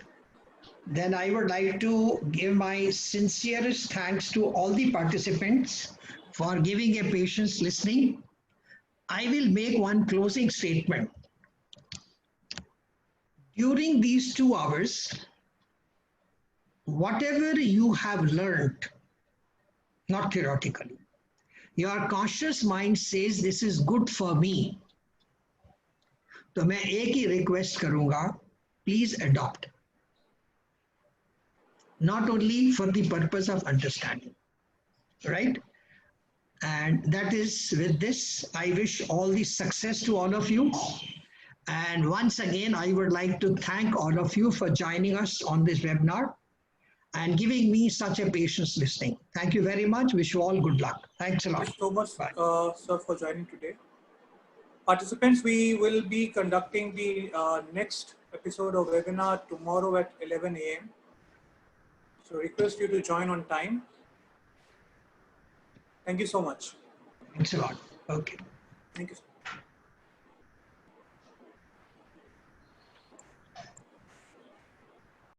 Then I would like to give my sincerest thanks to all the participants for giving a patience listening. I will make one closing statement. During these 2 hours, whatever you have learned, not theoretically, your conscious mind says this is good for me. तो मैं एक ही request करूंगा, please adopt. Not only for the purpose of understanding, right? And that is, with this, I wish all the success to all of you. And once again, I would like to thank all of you for joining us on this webinar and giving me such a patience listening. Thank you very much. Wish you all good luck. Thanks a lot. Thank you so much, sir, for joining today. Participants, we will be conducting the next episode of webinar tomorrow at 11 a.m. So request you to join on time. Thank you so much. Thanks a lot. Okay. Thank you.